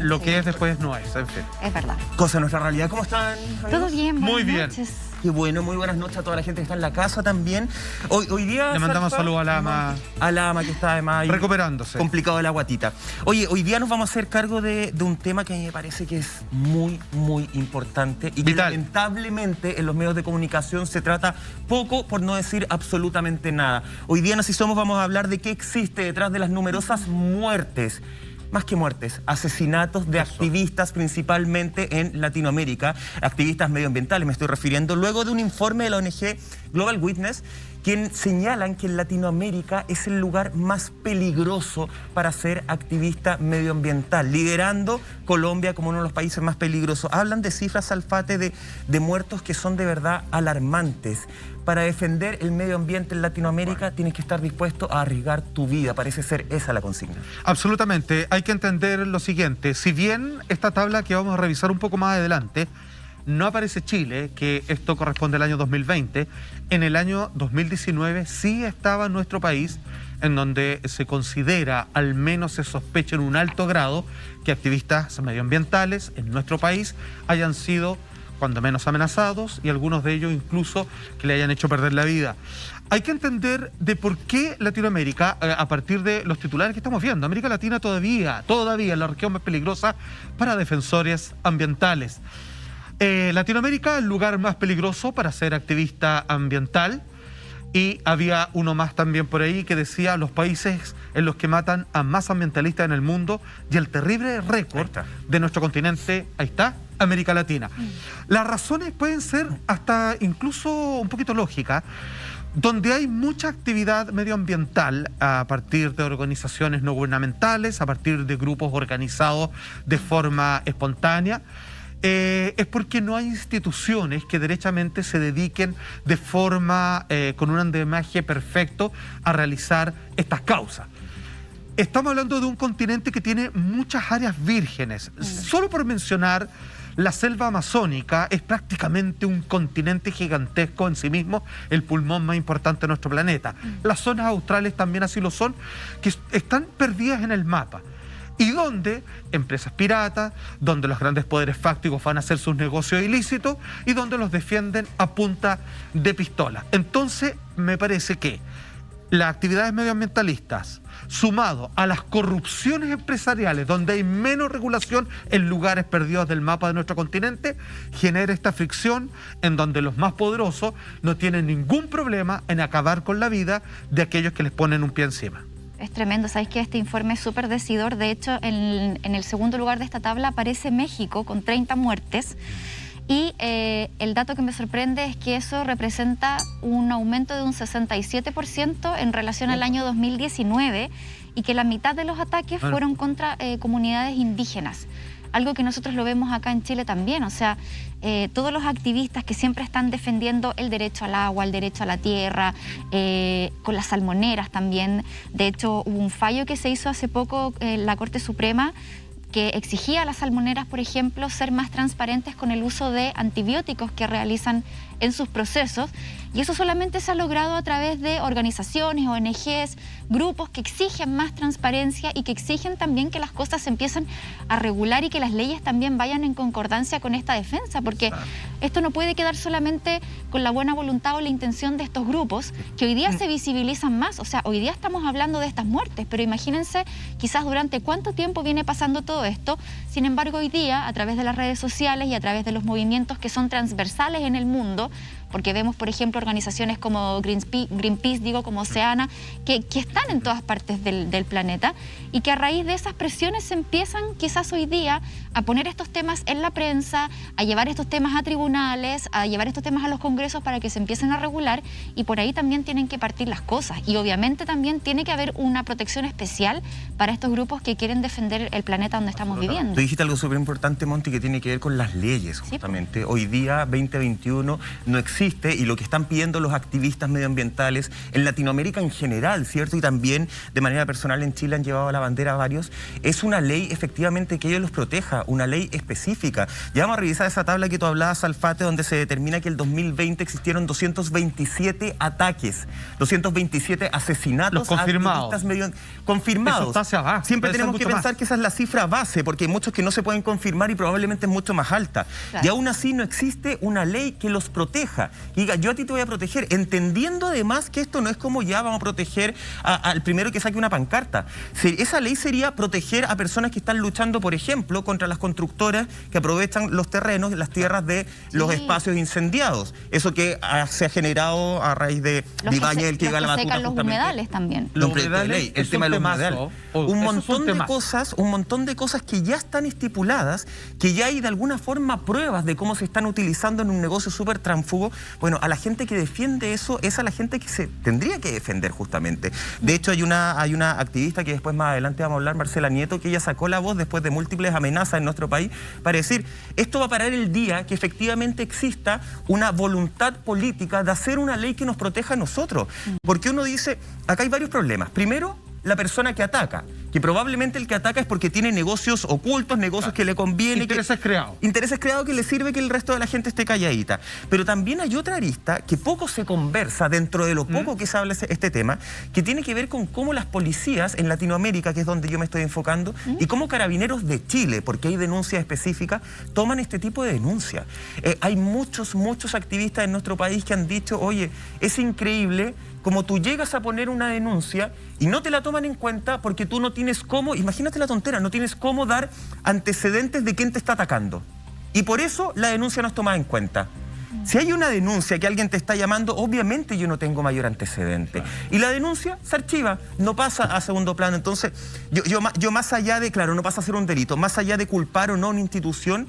Lo que es después no es, en fin. Es verdad. Cosa de nuestra realidad. ¿Cómo están, amigos? Todo bien, Muy buenas bien. noches. Qué bueno, muy buenas noches a toda la gente que está en la casa también. Hoy día... Le mandamos saludos a la ama. A la ama que está además ahí Recuperándose. complicado de la guatita. Oye, hoy día nos vamos a hacer cargo de un tema que a mí me parece que es muy, muy importante y que Vital. lamentablemente en los medios de comunicación se trata poco, por no decir absolutamente nada. Hoy día en Así Somos vamos a hablar de qué existe detrás de las numerosas muertes, más que muertes, asesinatos de activistas principalmente en Latinoamérica, activistas medioambientales me estoy refiriendo, luego de un informe de la ONG Global Witness, quien señalan que en Latinoamérica es el lugar más peligroso para ser activista medioambiental, liderando Colombia como uno de los países más peligrosos. Hablan de cifras, Alfate, de muertos que son de verdad alarmantes. Para defender el medio ambiente en Latinoamérica tienes que estar dispuesto a arriesgar tu vida. Parece ser esa la consigna. Absolutamente. Hay que entender lo siguiente. Si bien esta tabla que vamos a revisar un poco más adelante, no aparece Chile, que esto corresponde al año 2020, en el año 2019 sí estaba nuestro país, en donde se considera, al menos se sospecha en un alto grado, que activistas medioambientales en nuestro país hayan sido cuando menos amenazados y algunos de ellos incluso que le hayan hecho perder la vida. Hay que entender de por qué Latinoamérica, a partir de los titulares que estamos viendo, América Latina todavía es la región más peligrosa para defensores ambientales. Latinoamérica, el lugar más peligroso para ser activista ambiental, y había uno más también por ahí que decía los países en los que matan a más ambientalistas en el mundo y el terrible récord de nuestro continente, ahí está, América Latina. Las razones pueden ser hasta incluso un poquito lógicas, donde hay mucha actividad medioambiental a partir de organizaciones no gubernamentales, a partir de grupos organizados de forma espontánea. Es porque no hay instituciones que derechamente se dediquen de forma, con un andamiaje perfecto, a realizar estas causas. Estamos hablando de un continente que tiene muchas áreas vírgenes. Solo por mencionar, la selva amazónica es prácticamente un continente gigantesco en sí mismo, el pulmón más importante de nuestro planeta. Las zonas australes también así lo son, que están perdidas en el mapa. Y donde empresas piratas, donde los grandes poderes fácticos van a hacer sus negocios ilícitos y donde los defienden a punta de pistola. Entonces, me parece que las actividades medioambientalistas, sumado a las corrupciones empresariales, donde hay menos regulación en lugares perdidos del mapa de nuestro continente, genera esta fricción en donde los más poderosos no tienen ningún problema en acabar con la vida de aquellos que les ponen un pie encima. Es tremendo, sabéis que este informe es súper decidor. De hecho, en el segundo lugar de esta tabla aparece México con 30 muertes. Y el dato que me sorprende es que eso representa un aumento de un 67% en relación al año 2019 y que la mitad de los ataques fueron contra comunidades indígenas. Algo que nosotros lo vemos acá en Chile también, o sea, todos los activistas que siempre están defendiendo el derecho al agua, el derecho a la tierra, con las salmoneras también. De hecho, hubo un fallo que se hizo hace poco en la Corte Suprema que exigía a las salmoneras, por ejemplo, ser más transparentes con el uso de antibióticos que realizan en sus procesos, y eso solamente se ha logrado a través de organizaciones, ONGs, grupos que exigen más transparencia y que exigen también que las cosas se empiecen a regular y que las leyes también vayan en concordancia con esta defensa, porque esto no puede quedar solamente con la buena voluntad o la intención de estos grupos que hoy día se visibilizan más. O sea, hoy día estamos hablando de estas muertes, pero imagínense quizás durante cuánto tiempo viene pasando todo esto. Sin embargo, hoy día, a través de las redes sociales y a través de los movimientos que son transversales en el mundo, porque vemos, por ejemplo, organizaciones como Greenpeace, como Oceana, que están en todas partes del planeta, y que a raíz de esas presiones se empiezan quizás hoy día a poner estos temas en la prensa, a llevar estos temas a tribunales, a llevar estos temas a los congresos para que se empiecen a regular, y por ahí también tienen que partir las cosas. Y obviamente también tiene que haber una protección especial para estos grupos que quieren defender el planeta donde estamos viviendo. Tú dijiste algo súper importante, Monty, que tiene que ver con las leyes, justamente. Hoy día, 2021, no existe consiste y lo que están pidiendo los activistas medioambientales en Latinoamérica en general, ¿cierto? Y también de manera personal en Chile han llevado a la bandera varios, es una ley efectivamente que ellos los proteja, una ley específica. Ya vamos a revisar esa tabla que tú hablabas, Alfate, donde se determina que el 2020 existieron 227 ataques, 227 asesinatos. Los confirmados. A activistas confirmados. Eso está hacia abajo. Siempre tenemos que pensar que esa es la cifra base, porque hay muchos que no se pueden confirmar y probablemente es mucho más alta. Claro. Y aún así no existe una ley que los proteja. Y diga, yo a ti te voy a proteger, entendiendo además que esto no es como ya vamos a proteger al primero que saque una pancarta. Esa ley sería proteger a personas que están luchando, por ejemplo, contra las constructoras que aprovechan los terrenos, las tierras de los espacios incendiados. Eso que se ha generado a raíz de Vivaña, el que llega a la batuta. Los humedales también. Los humedales, el tema de los humedales. Un montón de cosas que ya están estipuladas, que ya hay de alguna forma pruebas de cómo se están utilizando en un negocio súper tránfugo. Bueno, a la gente que defiende eso es a la gente que se tendría que defender justamente. De hecho, hay una activista que después más adelante vamos a hablar, Marcela Nieto, que ella sacó la voz después de múltiples amenazas en nuestro país para decir, esto va a parar el día que efectivamente exista una voluntad política de hacer una ley que nos proteja a nosotros. Porque uno dice, acá hay varios problemas. Primero, la persona que ataca, que probablemente el que ataca es porque tiene negocios ocultos, negocios que le conviene. Intereses creados. Intereses creados que le sirve que el resto de la gente esté calladita. Pero también hay otra arista que poco se conversa dentro de lo poco que se habla este tema, que tiene que ver con cómo las policías en Latinoamérica, que es donde yo me estoy enfocando, y cómo Carabineros de Chile, porque hay denuncias específicas, toman este tipo de denuncias. Hay muchos activistas en nuestro país que han dicho, oye, es increíble como tú llegas a poner una denuncia y no te la toman en cuenta porque tú no tienes cómo, imagínate la tontera, no tienes cómo dar antecedentes de quién te está atacando. Y por eso la denuncia no es tomada en cuenta. Si hay una denuncia que alguien te está llamando, obviamente yo no tengo mayor antecedente. Y la denuncia se archiva, no pasa a segundo plano. Entonces, yo más allá de, claro, no pasa a ser un delito, más allá de culpar o no a una institución,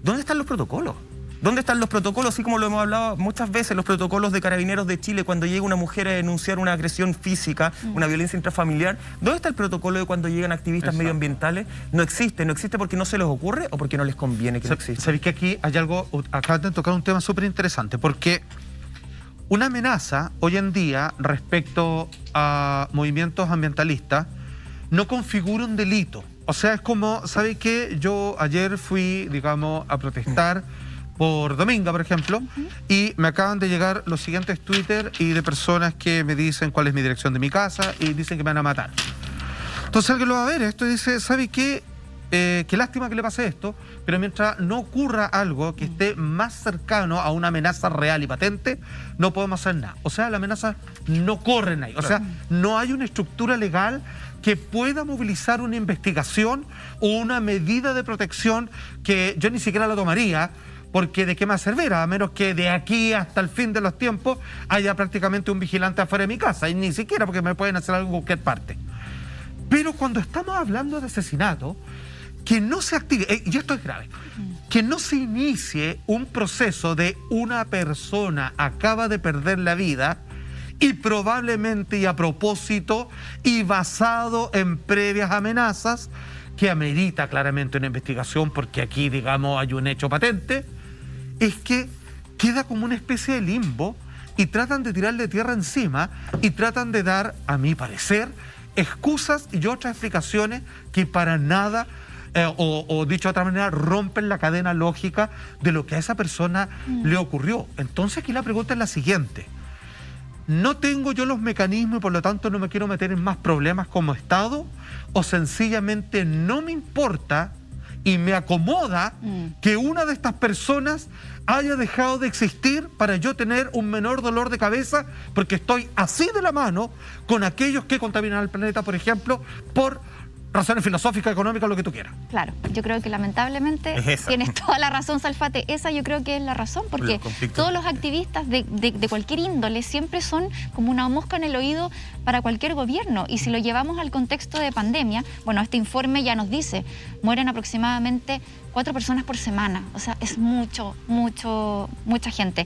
¿dónde están los protocolos? ¿Dónde están los protocolos? Así como lo hemos hablado muchas veces, los protocolos de Carabineros de Chile, cuando llega una mujer a denunciar una agresión física, una violencia intrafamiliar, ¿dónde está el protocolo de cuando llegan activistas medioambientales? No existe porque no se les ocurre o porque no les conviene que no exista. Sabéis que aquí hay algo, acaban de tocar un tema súper interesante, porque una amenaza hoy en día respecto a movimientos ambientalistas no configura un delito. O sea, es como, ¿sabéis qué? Yo ayer fui, digamos, a protestar por Dominga, por ejemplo, y me acaban de llegar los siguientes Twitter y de personas que me dicen cuál es mi dirección de mi casa y dicen que me van a matar. Entonces alguien lo va a ver esto y dice, ¿sabe qué? Qué lástima que le pase esto, pero mientras no ocurra algo que esté más cercano a una amenaza real y patente, no podemos hacer nada. O sea, las amenazas no corren ahí. O sea, no hay una estructura legal que pueda movilizar una investigación o una medida de protección que yo ni siquiera la tomaría, porque ¿de qué más servirá? A menos que de aquí hasta el fin de los tiempos haya prácticamente un vigilante afuera de mi casa, y ni siquiera porque me pueden hacer algo en cualquier parte. Pero cuando estamos hablando de asesinato, que no se active, y esto es grave, que no se inicie un proceso de una persona acaba de perder la vida y probablemente y a propósito y basado en previas amenazas, que amerita claramente una investigación porque aquí, digamos, hay un hecho patente, es que queda como una especie de limbo y tratan de tirarle tierra encima y tratan de dar, a mi parecer, excusas y otras explicaciones que para nada, o dicho de otra manera, rompen la cadena lógica de lo que a esa persona le ocurrió. Entonces aquí la pregunta es la siguiente. ¿No tengo yo los mecanismos y por lo tanto no me quiero meter en más problemas como Estado? ¿O sencillamente no me importa y me acomoda que una de estas personas haya dejado de existir para yo tener un menor dolor de cabeza porque estoy así de la mano con aquellos que contaminan el planeta, por ejemplo, por razones filosóficas, económicas, lo que tú quieras? Claro, yo creo que lamentablemente tienes toda la razón, Salfate. Esa yo creo que es la razón, porque todos los activistas de cualquier índole siempre son como una mosca en el oído para cualquier gobierno. Y si lo llevamos al contexto de pandemia, bueno, este informe ya nos dice, mueren aproximadamente 4 personas por semana. O sea, es mucha gente.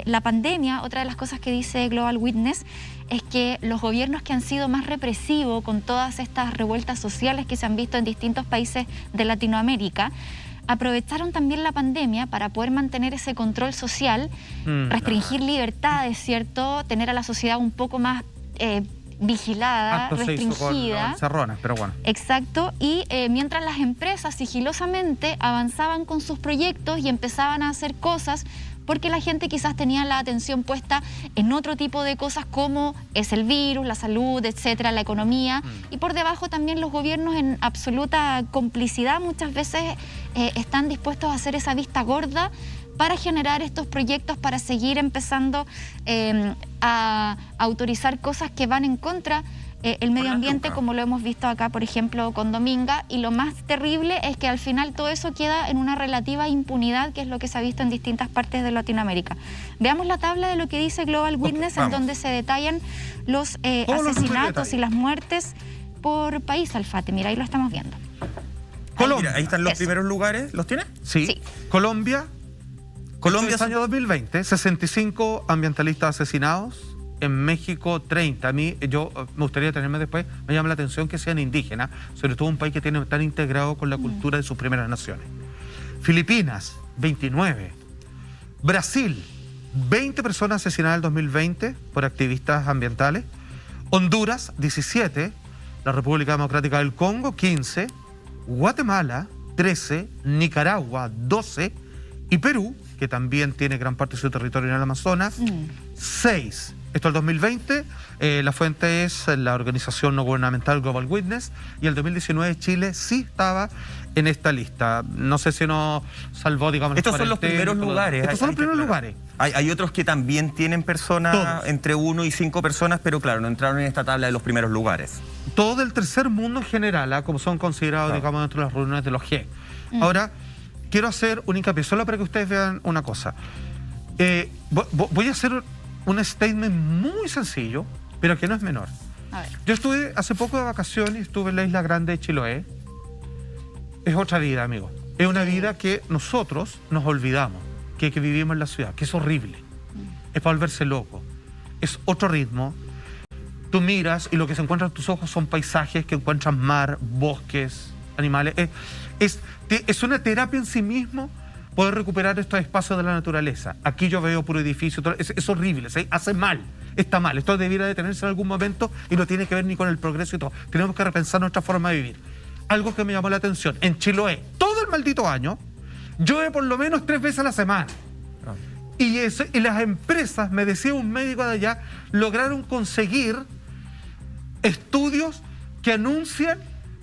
La pandemia, otra de las cosas que dice Global Witness, es que los gobiernos que han sido más represivos con todas estas revueltas sociales que se han visto en distintos países de Latinoamérica aprovecharon también la pandemia para poder mantener ese control social, restringir libertades, ¿cierto? Tener a la sociedad un poco más vigilada, restringida. Encerronas, pero bueno. Exacto, y mientras las empresas sigilosamente avanzaban con sus proyectos y empezaban a hacer cosas, porque la gente quizás tenía la atención puesta en otro tipo de cosas como es el virus, la salud, etcétera, la economía, y por debajo también los gobiernos en absoluta complicidad muchas veces están dispuestos a hacer esa vista gorda para generar estos proyectos, para seguir empezando a autorizar cosas que van en contra el medio ambiente, como lo hemos visto acá, por ejemplo, con Dominga. Y lo más terrible es que al final todo eso queda en una relativa impunidad, que es lo que se ha visto en distintas partes de Latinoamérica. Veamos la tabla de lo que dice Global Witness, en donde se detallan los asesinatos y las muertes por país, Alfate. Mira, ahí lo estamos viendo. Colombia. Mira, ahí están los primeros lugares. ¿Los tiene? Sí. Colombia, este año 2020, 65 ambientalistas asesinados. En México, 30. A mí, yo me gustaría tenerme después, me llama la atención que sean indígenas, sobre todo un país que tiene tan integrado con la cultura de sus primeras naciones. Filipinas, 29. Brasil, 20 personas asesinadas en el 2020 por activistas ambientales. Honduras, 17. La República Democrática del Congo, 15. Guatemala, 13. Nicaragua, 12. Y Perú, que también tiene gran parte de su territorio en el Amazonas, 6. Esto es el 2020, la fuente es la organización no gubernamental Global Witness, y el 2019 Chile sí estaba en esta lista. No sé si nos salvó, digamos... Estos son los primeros lugares. Estos son los primeros lugares. Hay otros que también tienen personas, entre 1 y 5 personas, pero claro, no entraron en esta tabla de los primeros lugares. Todo el tercer mundo en general, como son considerados, digamos, dentro de las reuniones de los G. Ahora, quiero hacer un hincapié, solo para que ustedes vean una cosa. Voy a hacer un statement muy sencillo, pero que no es menor. A ver. Yo estuve hace poco de vacaciones, estuve en la isla grande de Chiloé. Es otra vida, amigo. Es una vida que nosotros nos olvidamos, que vivimos en la ciudad, que es horrible. Es para volverse loco. Es otro ritmo. Tú miras y lo que se encuentra en tus ojos son paisajes que encuentras mar, bosques, animales. Es una terapia en sí mismo poder recuperar estos espacios de la naturaleza. Aquí yo veo puro edificio, es horrible, ¿sí? Hace mal, está mal. Esto debiera detenerse en algún momento y no tiene que ver ni con el progreso y todo. Tenemos que repensar nuestra forma de vivir. Algo que me llamó la atención, en Chiloé, todo el maldito año, llueve por lo menos 3 veces a la semana. Y las empresas, me decía un médico de allá, lograron conseguir estudios que anuncian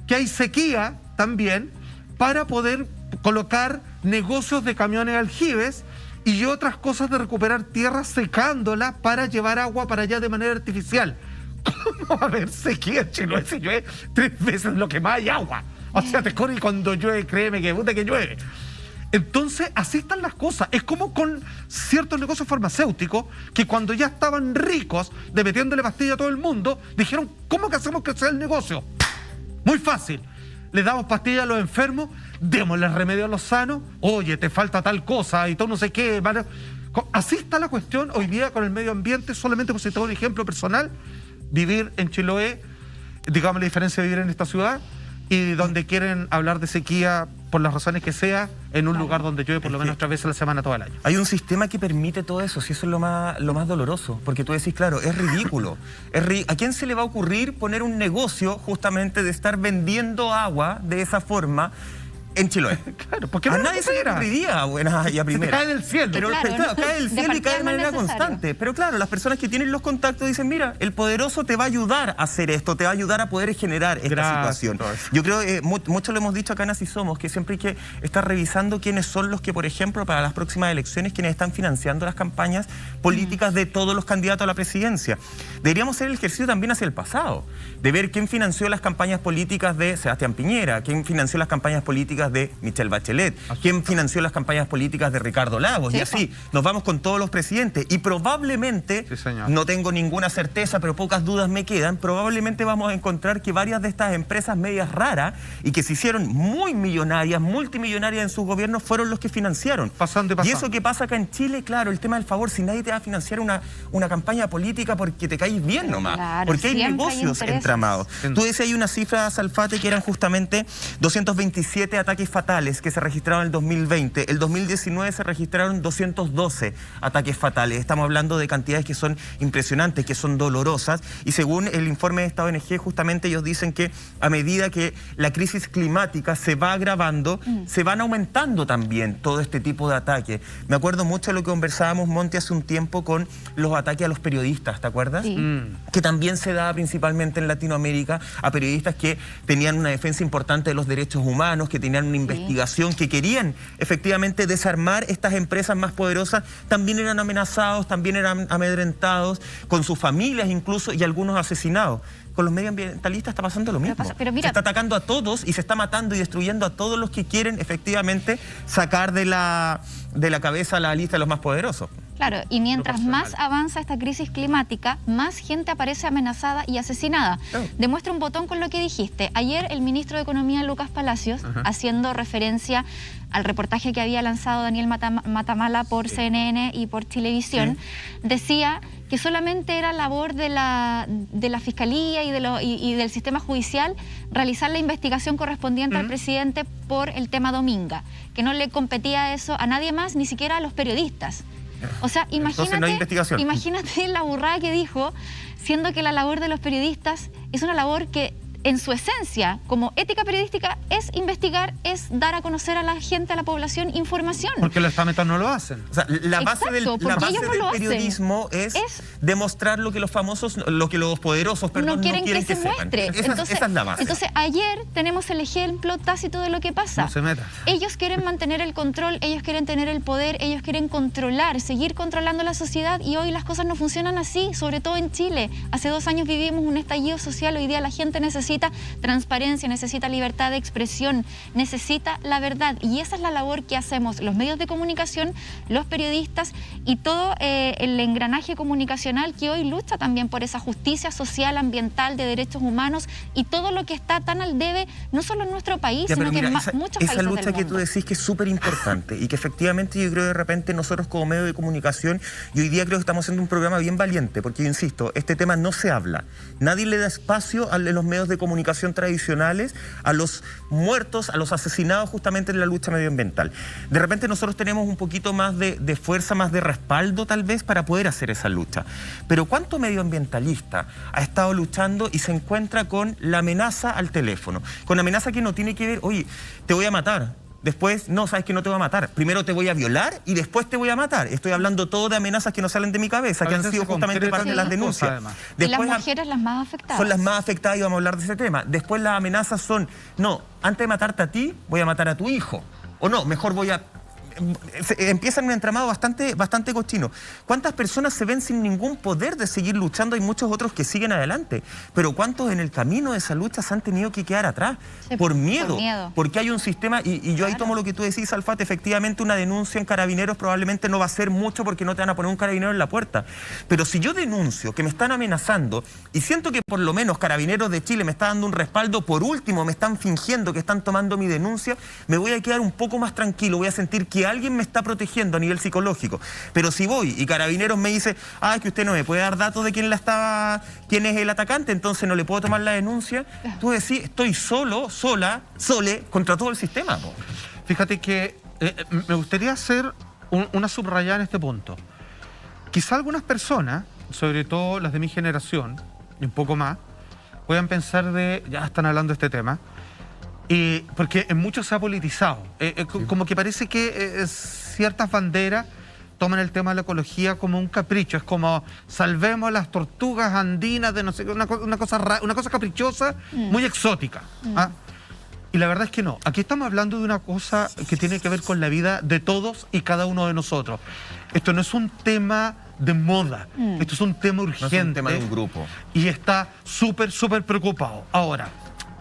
que hay sequía también para poder colocar negocios de camiones aljibes y otras cosas de recuperar tierra secándola para llevar agua para allá de manera artificial. ¿Cómo va a haber sequía en Chiloé si llueve 3 veces lo que más hay agua? O sea, te corre y cuando llueve, créeme que puta que llueve. Entonces, así están las cosas. Es como con ciertos negocios farmacéuticos que cuando ya estaban ricos de metiéndole pastilla a todo el mundo, dijeron, ¿cómo que hacemos que sea el negocio? Muy fácil. Le damos pastillas a los enfermos, démosle remedio a los sanos, oye, te falta tal cosa y todo no sé qué. Así está la cuestión hoy día con el medio ambiente, solamente por citar un ejemplo personal, vivir en Chiloé, digamos la diferencia de vivir en esta ciudad, y donde quieren hablar de sequía por las razones que sea, en un lugar donde llueve por lo menos 3 veces a la semana todo el año. Hay un sistema que permite todo eso, si eso es lo más doloroso, porque tú decís, claro, es ridículo. ¿A quién se le va a ocurrir poner un negocio justamente de estar vendiendo agua de esa forma en Chiloé? Claro, porque a nadie se le ocurriría, buena y a primera. Se cae del cielo. Pero claro, cae del cielo y cae de manera constante. Pero claro, las personas que tienen los contactos dicen, mira, el poderoso te va a ayudar a hacer esto, te va a ayudar a poder generar esta situación. Yo creo, mucho lo hemos dicho acá en Así Somos, que siempre hay que estar revisando quiénes son los que, por ejemplo, para las próximas elecciones, quienes están financiando las campañas políticas de todos los candidatos a la presidencia. Deberíamos hacer el ejercicio también hacia el pasado, de ver quién financió las campañas políticas de Sebastián Piñera, quién financió las campañas políticas de Michelle Bachelet, quién financió las campañas políticas de Ricardo Lagos, y así nos vamos con todos los presidentes, y probablemente, no tengo ninguna certeza, pero pocas dudas me quedan, probablemente vamos a encontrar que varias de estas empresas medias raras y que se hicieron muy millonarias, multimillonarias en sus gobiernos, fueron los que financiaron. Y eso que pasa acá en Chile, claro, el tema del favor, si nadie te va a financiar una campaña política porque te caes bien nomás, porque hay negocios entramados. Tú decías, hay una cifra, Salfate, que eran justamente 227 ataques ataques fatales que se registraron en el 2020. El 2019 se registraron 212 ataques fatales. Estamos hablando de cantidades que son impresionantes, que son dolorosas. Y según el informe de esta ONG, justamente ellos dicen que a medida que la crisis climática se va agravando, se van aumentando también todo este tipo de ataques. Me acuerdo mucho de lo que conversábamos, Monty, hace un tiempo con los ataques a los periodistas, ¿te acuerdas? Sí. Que también se da principalmente en Latinoamérica a periodistas que tenían una defensa importante de los derechos humanos, que tenían una investigación, que querían efectivamente desarmar estas empresas más poderosas, también eran amenazados, también eran amedrentados, con sus familias incluso, y algunos asesinados. Con los medioambientalistas está pasando lo mismo. Pero mira, se está atacando a todos y se está matando y destruyendo a todos los que quieren efectivamente sacar de la cabeza la lista de los más poderosos. Claro, y mientras más avanza esta crisis climática, más gente aparece amenazada y asesinada. Demuestra un botón con lo que dijiste. Ayer el ministro de Economía, Lucas Palacios, haciendo referencia al reportaje que había lanzado Daniel Matamala por CNN y por Chilevisión, decía que solamente era labor de la Fiscalía y del sistema judicial realizar la investigación correspondiente al presidente por el tema Dominga, que no le competía eso a nadie más, ni siquiera a los periodistas. O sea, imagínate la burrada que dijo, siendo que la labor de los periodistas es una labor que en su esencia, como ética periodística, es investigar, es dar a conocer a la gente, a la población, información. Porque los estamentos no lo hacen. O sea, la base del periodismo es demostrar lo que los famosos, lo que los poderosos, perdón, no quieren que se muestre. Esa es la base. Entonces, ayer tenemos el ejemplo tácito de lo que pasa. No se meta. Ellos quieren mantener el control, ellos quieren tener el poder, ellos quieren controlar, seguir controlando la sociedad, y hoy las cosas no funcionan así, sobre todo en Chile. Hace 2 años vivimos un estallido social, hoy día la gente necesita transparencia, necesita libertad de expresión, necesita la verdad, y esa es la labor que hacemos los medios de comunicación, los periodistas y todo el engranaje comunicacional que hoy lucha también por esa justicia social, ambiental, de derechos humanos y todo lo que está tan al debe, no solo en nuestro país, sino que en muchos países del mundo. Esa lucha que tú decís que es súper importante y que efectivamente yo creo de repente nosotros como medio de comunicación, y hoy día creo que estamos haciendo un programa bien valiente, porque yo insisto, este tema no se habla, nadie le da espacio a los medios de comunicación tradicionales, a los muertos, a los asesinados justamente en la lucha medioambiental. De repente nosotros tenemos un poquito más de fuerza, más de respaldo tal vez para poder hacer esa lucha. Pero ¿cuánto medioambientalista ha estado luchando y se encuentra con la amenaza al teléfono? Con la amenaza que no tiene que ver, oye, te voy a matar. Después, no, sabes que no te voy a matar. Primero te voy a violar y después te voy a matar. Estoy hablando todo de amenazas que no salen de mi cabeza, que han sido justamente parte de las denuncias. Después, y las mujeres las más afectadas. Son las más afectadas y vamos a hablar de ese tema. Después las amenazas son, no, antes de matarte a ti, voy a matar a tu hijo. O no, mejor voy a... Empiezan un entramado bastante cochino. ¿Cuántas personas se ven sin ningún poder de seguir luchando? Hay muchos otros que siguen adelante. Pero ¿cuántos en el camino de esa lucha se han tenido que quedar atrás? Sí, por miedo. Por porque hay un sistema, y yo ahí tomo lo que tú decís, Alfate, efectivamente una denuncia en Carabineros probablemente no va a ser mucho porque no te van a poner un carabinero en la puerta. Pero si yo denuncio que me están amenazando y siento que por lo menos Carabineros de Chile me está dando un respaldo, por último me están fingiendo que están tomando mi denuncia, me voy a quedar un poco más tranquilo, voy a sentir que alguien me está protegiendo a nivel psicológico. Pero si voy y Carabineros me dice, es que usted no me puede dar datos de quién es el atacante, entonces no le puedo tomar la denuncia, tú decís, estoy sola, contra todo el sistema. Fíjate que me gustaría hacer una subrayada en este punto. Quizá algunas personas, sobre todo las de mi generación y un poco más, puedan pensar ya están hablando de este tema, porque en muchos se ha politizado. Como que parece que ciertas banderas toman el tema de la ecología como un capricho. Es como, salvemos las tortugas andinas de no sé qué, una cosa caprichosa, muy exótica. Y la verdad es que no. Aquí estamos hablando de una cosa que tiene que ver con la vida de todos y cada uno de nosotros. Esto no es un tema de moda. Esto es un tema urgente. No es un tema de un grupo. Y está súper preocupado. Ahora,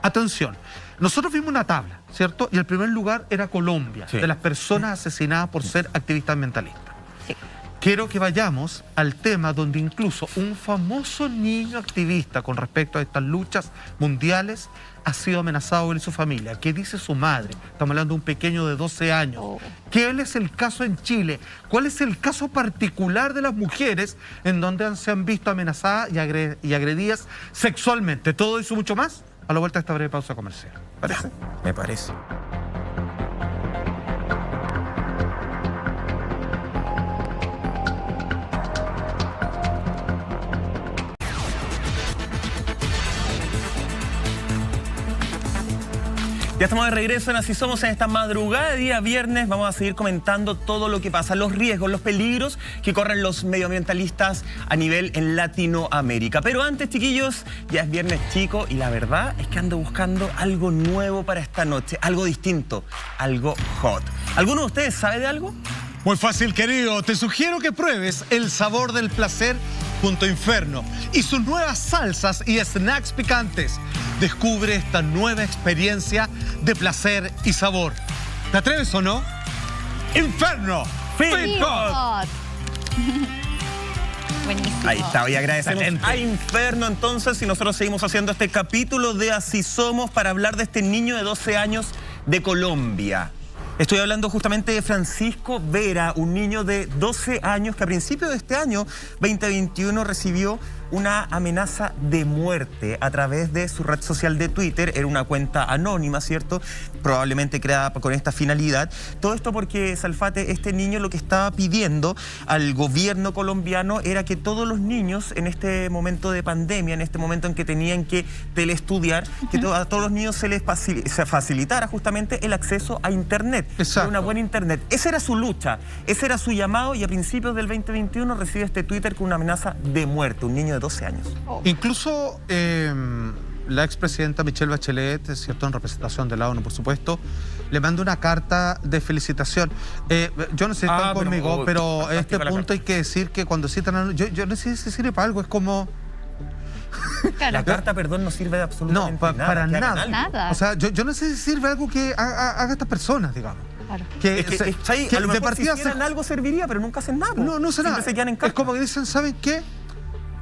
atención. Nosotros vimos una tabla, ¿cierto? Y el primer lugar era Colombia, de las personas asesinadas por ser activistas ambientalistas. Sí. Quiero que vayamos al tema donde incluso un famoso niño activista con respecto a estas luchas mundiales ha sido amenazado en su familia. ¿Qué dice su madre? Estamos hablando de un pequeño de 12 años. ¿Qué es el caso en Chile? ¿Cuál es el caso particular de las mujeres en donde se han visto amenazadas y agredidas sexualmente? Todo eso y mucho más a la vuelta de esta breve pausa comercial. ¿Parece? Me parece. Ya estamos de regreso en Así Somos en esta madrugada de día viernes. Vamos a seguir comentando todo lo que pasa, los riesgos, los peligros que corren los medioambientalistas a nivel en Latinoamérica. Pero antes, chiquillos, ya es viernes chico y la verdad es que ando buscando algo nuevo para esta noche, algo distinto, algo hot. ¿Alguno de ustedes sabe de algo? Muy fácil, querido. Te sugiero que pruebes el sabor del placer Punto Inferno y sus nuevas salsas y snacks picantes. Descubre esta nueva experiencia de placer y sabor. ¿Te atreves o no? ¡Inferno! ¡Fit Hot. Buenísimo. Ahí está, y agradecemos Excelente. a Inferno entonces, y nosotros seguimos haciendo este capítulo de Así Somos para hablar de este niño de 12 años de Colombia. Estoy hablando justamente de Francisco Vera, un niño de 12 años que a principios de este año 2021 recibió una amenaza de muerte a través de su red social de Twitter. Era una cuenta anónima, ¿cierto? Probablemente creada con esta finalidad. Todo esto porque, Salfate, este niño lo que estaba pidiendo al gobierno colombiano era que todos los niños en este momento de pandemia, en este momento en que tenían que teleestudiar, que a todos los niños se les facilitara justamente el acceso a Internet. Exacto. Una buena Internet. Esa era su lucha, ese era su llamado, y a principios del 2021 recibe este Twitter con una amenaza de muerte, un niño de 12 años. Incluso la expresidenta Michelle Bachelet, ¿cierto?, en representación de la ONU, por supuesto, le manda una carta de felicitación. Yo no sé si están conmigo, pero en este punto hay que decir que cuando citan a... Yo no sé si sirve para algo, es como... Claro. La carta, perdón, no sirve de absolutamente No, para que hagan nada. algo. Nada. O sea, yo no sé si sirve algo que haga estas personas, digamos. Claro. Que, Es que, se- ¿sabes? que A lo de mejor partida si se- hicieran algo serviría, pero nunca hacen nada. No sé Siempre nada. se quedan en Es casa. como que dicen, ¿saben qué?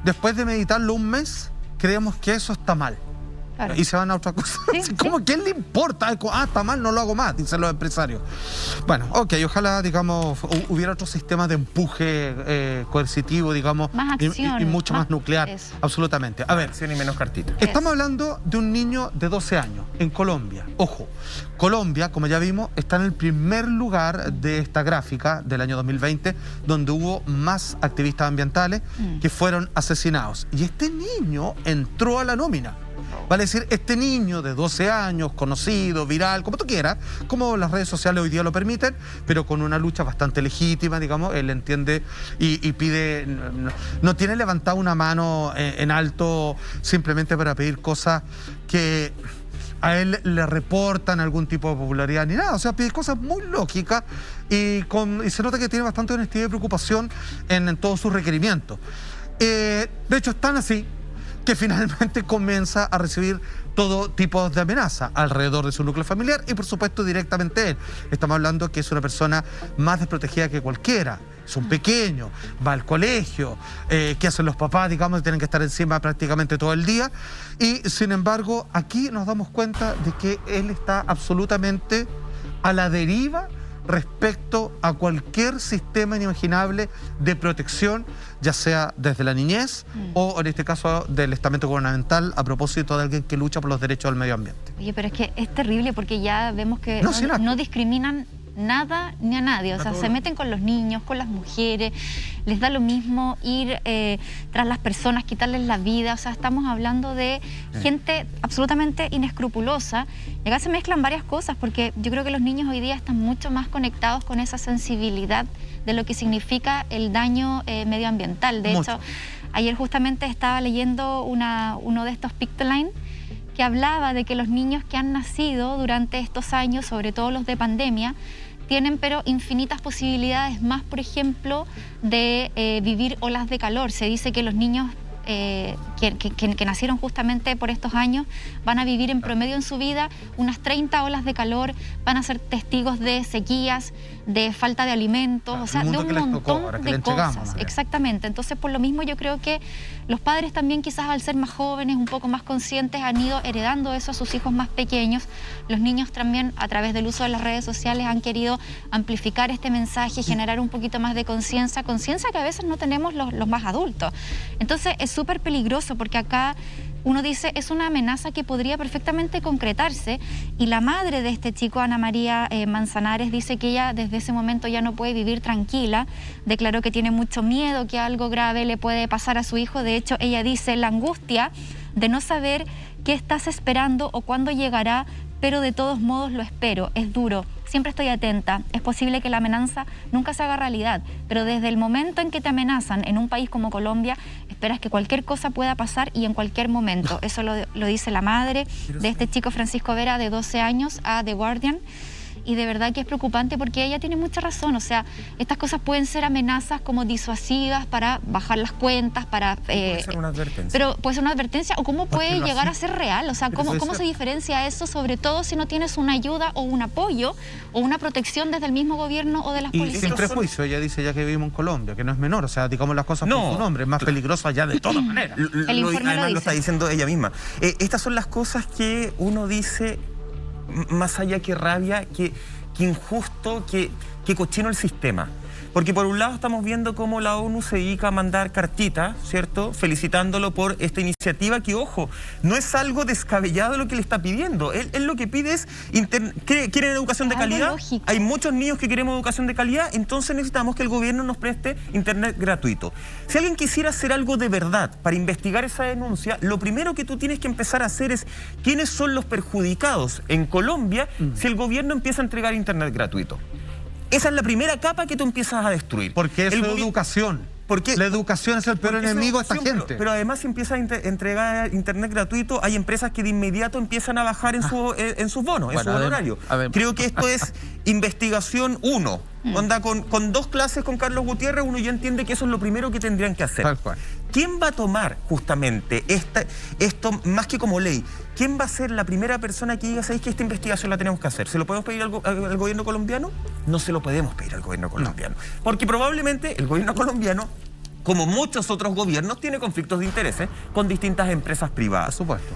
Después de meditarlo un mes, creemos que eso está mal. Claro. Y se van a otra cosa. Sí, Así como, sí. ¿quién le importa? Está mal, no lo hago más, dicen los empresarios. Bueno, ok, ojalá, digamos, hubiera otro sistema de empuje coercitivo, digamos, Más acción, y mucho más más nuclear. eso. Absolutamente. A ver, Acción y menos cartita. estamos hablando de un niño de 12 años en Colombia. Ojo, Colombia, como ya vimos, está en el primer lugar de esta gráfica del año 2020, donde hubo más activistas ambientales que fueron asesinados. Y este niño entró a la nómina. Vale decir, este niño de 12 años, conocido, viral, como tú quieras, como las redes sociales hoy día lo permiten, pero con una lucha bastante legítima, digamos, él entiende y pide, no tiene levantada una mano en alto simplemente para pedir cosas que a él le reportan algún tipo de popularidad ni nada, o sea, pide cosas muy lógicas y se nota que tiene bastante honestidad y preocupación en todos sus requerimientos. De hecho, están así que finalmente comienza a recibir todo tipo de amenaza alrededor de su núcleo familiar y por supuesto directamente él. Estamos hablando que es una persona más desprotegida que cualquiera. Es un pequeño, va al colegio, ¿qué hacen los papás? Digamos, tienen que estar encima prácticamente todo el día. Y sin embargo, aquí nos damos cuenta de que él está absolutamente a la deriva respecto a cualquier sistema inimaginable de protección, ya sea desde la niñez o en este caso del estamento gubernamental a propósito de alguien que lucha por los derechos del medio ambiente. Oye, pero es que es terrible porque ya vemos que No, sin asco. no discriminan nada ni a nadie. O sea, se meten con los niños, con las mujeres, les da lo mismo ir tras las personas, quitarles la vida. O sea, estamos hablando de gente absolutamente inescrupulosa. Y acá se mezclan varias cosas porque yo creo que los niños hoy día están mucho más conectados con esa sensibilidad de lo que significa el daño medioambiental. De Mucho. hecho, ayer justamente estaba leyendo uno de estos Pictoline que hablaba de que los niños que han nacido durante estos años, sobre todo los de pandemia, tienen pero infinitas posibilidades más, por ejemplo, de vivir olas de calor. Se dice que los niños que nacieron justamente por estos años van a vivir en promedio en su vida unas 30 olas de calor, van a ser testigos de sequías, de falta de alimentos, Claro, o sea, el de mundo un que les tocó, montón ahora que de le entregamos, cosas. más bien. Exactamente. Entonces, por lo mismo, yo creo que los padres también, quizás al ser más jóvenes, un poco más conscientes, han ido heredando eso a sus hijos más pequeños. Los niños también, a través del uso de las redes sociales, han querido amplificar este mensaje, generar un poquito más de conciencia que a veces no tenemos los más adultos. Entonces, es súper peligroso porque acá uno dice, es una amenaza que podría perfectamente concretarse, y la madre de este chico, Ana María Manzanares, dice que ella desde ese momento ya no puede vivir tranquila. Declaró que tiene mucho miedo que algo grave le puede pasar a su hijo. De hecho, ella dice, la angustia de no saber qué estás esperando o cuándo llegará pero de todos modos lo espero, es duro. Siempre estoy atenta. Es posible que la amenaza nunca se haga realidad, pero desde el momento en que te amenazan en un país como Colombia, esperas que cualquier cosa pueda pasar y en cualquier momento. Eso lo dice la madre de este chico Francisco Vera, de 12 años, a The Guardian. Y de verdad que es preocupante porque ella tiene mucha razón. O sea, estas cosas pueden ser amenazas como disuasivas para bajar las cuentas, para... puede ser una advertencia. Pero puede ser una advertencia, o cómo puede llegar a ser real. O sea, ¿cómo se diferencia eso? Sobre todo si no tienes una ayuda o un apoyo o una protección desde el mismo gobierno o de las policías. Y sin prejuicio, ella dice ya que vivimos en Colombia, que no es menor. O sea, digamos las cosas por su nombre, es más peligroso allá de todas maneras. Además lo está diciendo ella misma. Estas son las cosas que uno dice... más allá que rabia, que injusto, que cochino el sistema. Porque por un lado estamos viendo cómo la ONU se dedica a mandar cartitas, ¿cierto?, felicitándolo por esta iniciativa que, ojo, no es algo descabellado lo que le está pidiendo. Él lo que pide es, quieren educación de calidad, lógico. Hay muchos niños que queremos educación de calidad, entonces necesitamos que el gobierno nos preste internet gratuito. Si alguien quisiera hacer algo de verdad para investigar esa denuncia, lo primero que tú tienes que empezar a hacer es quiénes son los perjudicados en Colombia si el gobierno empieza a entregar internet gratuito. Esa es la primera capa que tú empiezas a destruir. Porque es la educación. Porque la educación es el peor enemigo de esta gente. Pero además, si empiezas a entregar internet gratuito, hay empresas que de inmediato empiezan a bajar en sus bonos, en su honorario. Creo que esto es investigación 1. Onda, con 2 clases con Carlos Gutiérrez, uno ya entiende que eso es lo primero que tendrían que hacer. Tal cual. ¿Quién va a tomar justamente esto más que como ley? ¿Quién va a ser la primera persona que diga, ¿sabéis que esta investigación la tenemos que hacer? ¿Se lo podemos pedir al gobierno colombiano? No se lo podemos pedir al gobierno colombiano. Porque probablemente el gobierno colombiano, como muchos otros gobiernos, tiene conflictos de intereses con distintas empresas privadas. Por supuesto.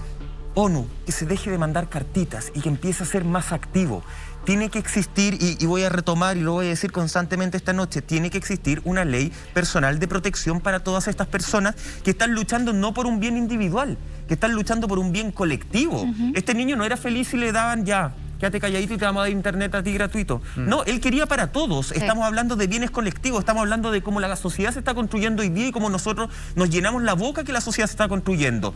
ONU, que se deje de mandar cartitas y que empiece a ser más activo. Tiene que existir, y voy a retomar y lo voy a decir constantemente esta noche, tiene que existir una ley personal de protección para todas estas personas que están luchando no por un bien individual, que están luchando por un bien colectivo. Este niño no era feliz si le daban ya, quédate calladito y te vamos a dar internet a ti gratuito. No, él quería para todos. Sí. Estamos hablando de bienes colectivos, estamos hablando de cómo la sociedad se está construyendo hoy día y cómo nosotros nos llenamos la boca que la sociedad se está construyendo.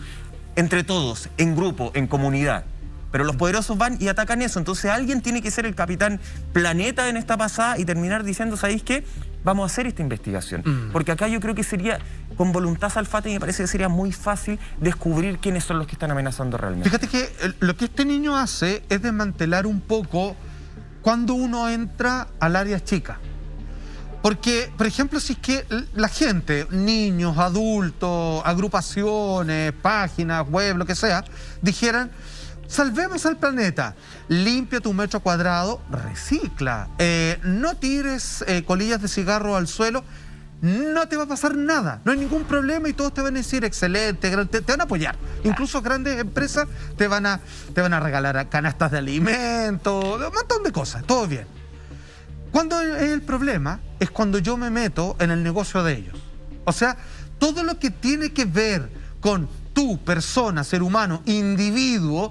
Entre todos, en grupo, en comunidad. Pero los poderosos van y atacan eso. Entonces alguien tiene que ser el capitán planeta en esta pasada y terminar diciendo, ¿sabéis qué? Vamos a hacer esta investigación. Porque acá yo creo que sería, con voluntad salfate, me parece que sería muy fácil descubrir quiénes son los que están amenazando realmente. Fíjate que lo que este niño hace es desmantelar un poco cuando uno entra al área chica. Porque, por ejemplo, si es que la gente, niños, adultos, agrupaciones, páginas, web, lo que sea, dijeran, salvemos al planeta, limpia tu metro cuadrado, recicla, no tires colillas de cigarro al suelo, no te va a pasar nada, no hay ningún problema y todos te van a decir excelente, te van a apoyar. Incluso grandes empresas te van a regalar canastas de alimentos, un montón de cosas, todo bien. Cuando el problema es cuando yo me meto en el negocio de ellos. O sea, todo lo que tiene que ver con tu persona, ser humano, individuo,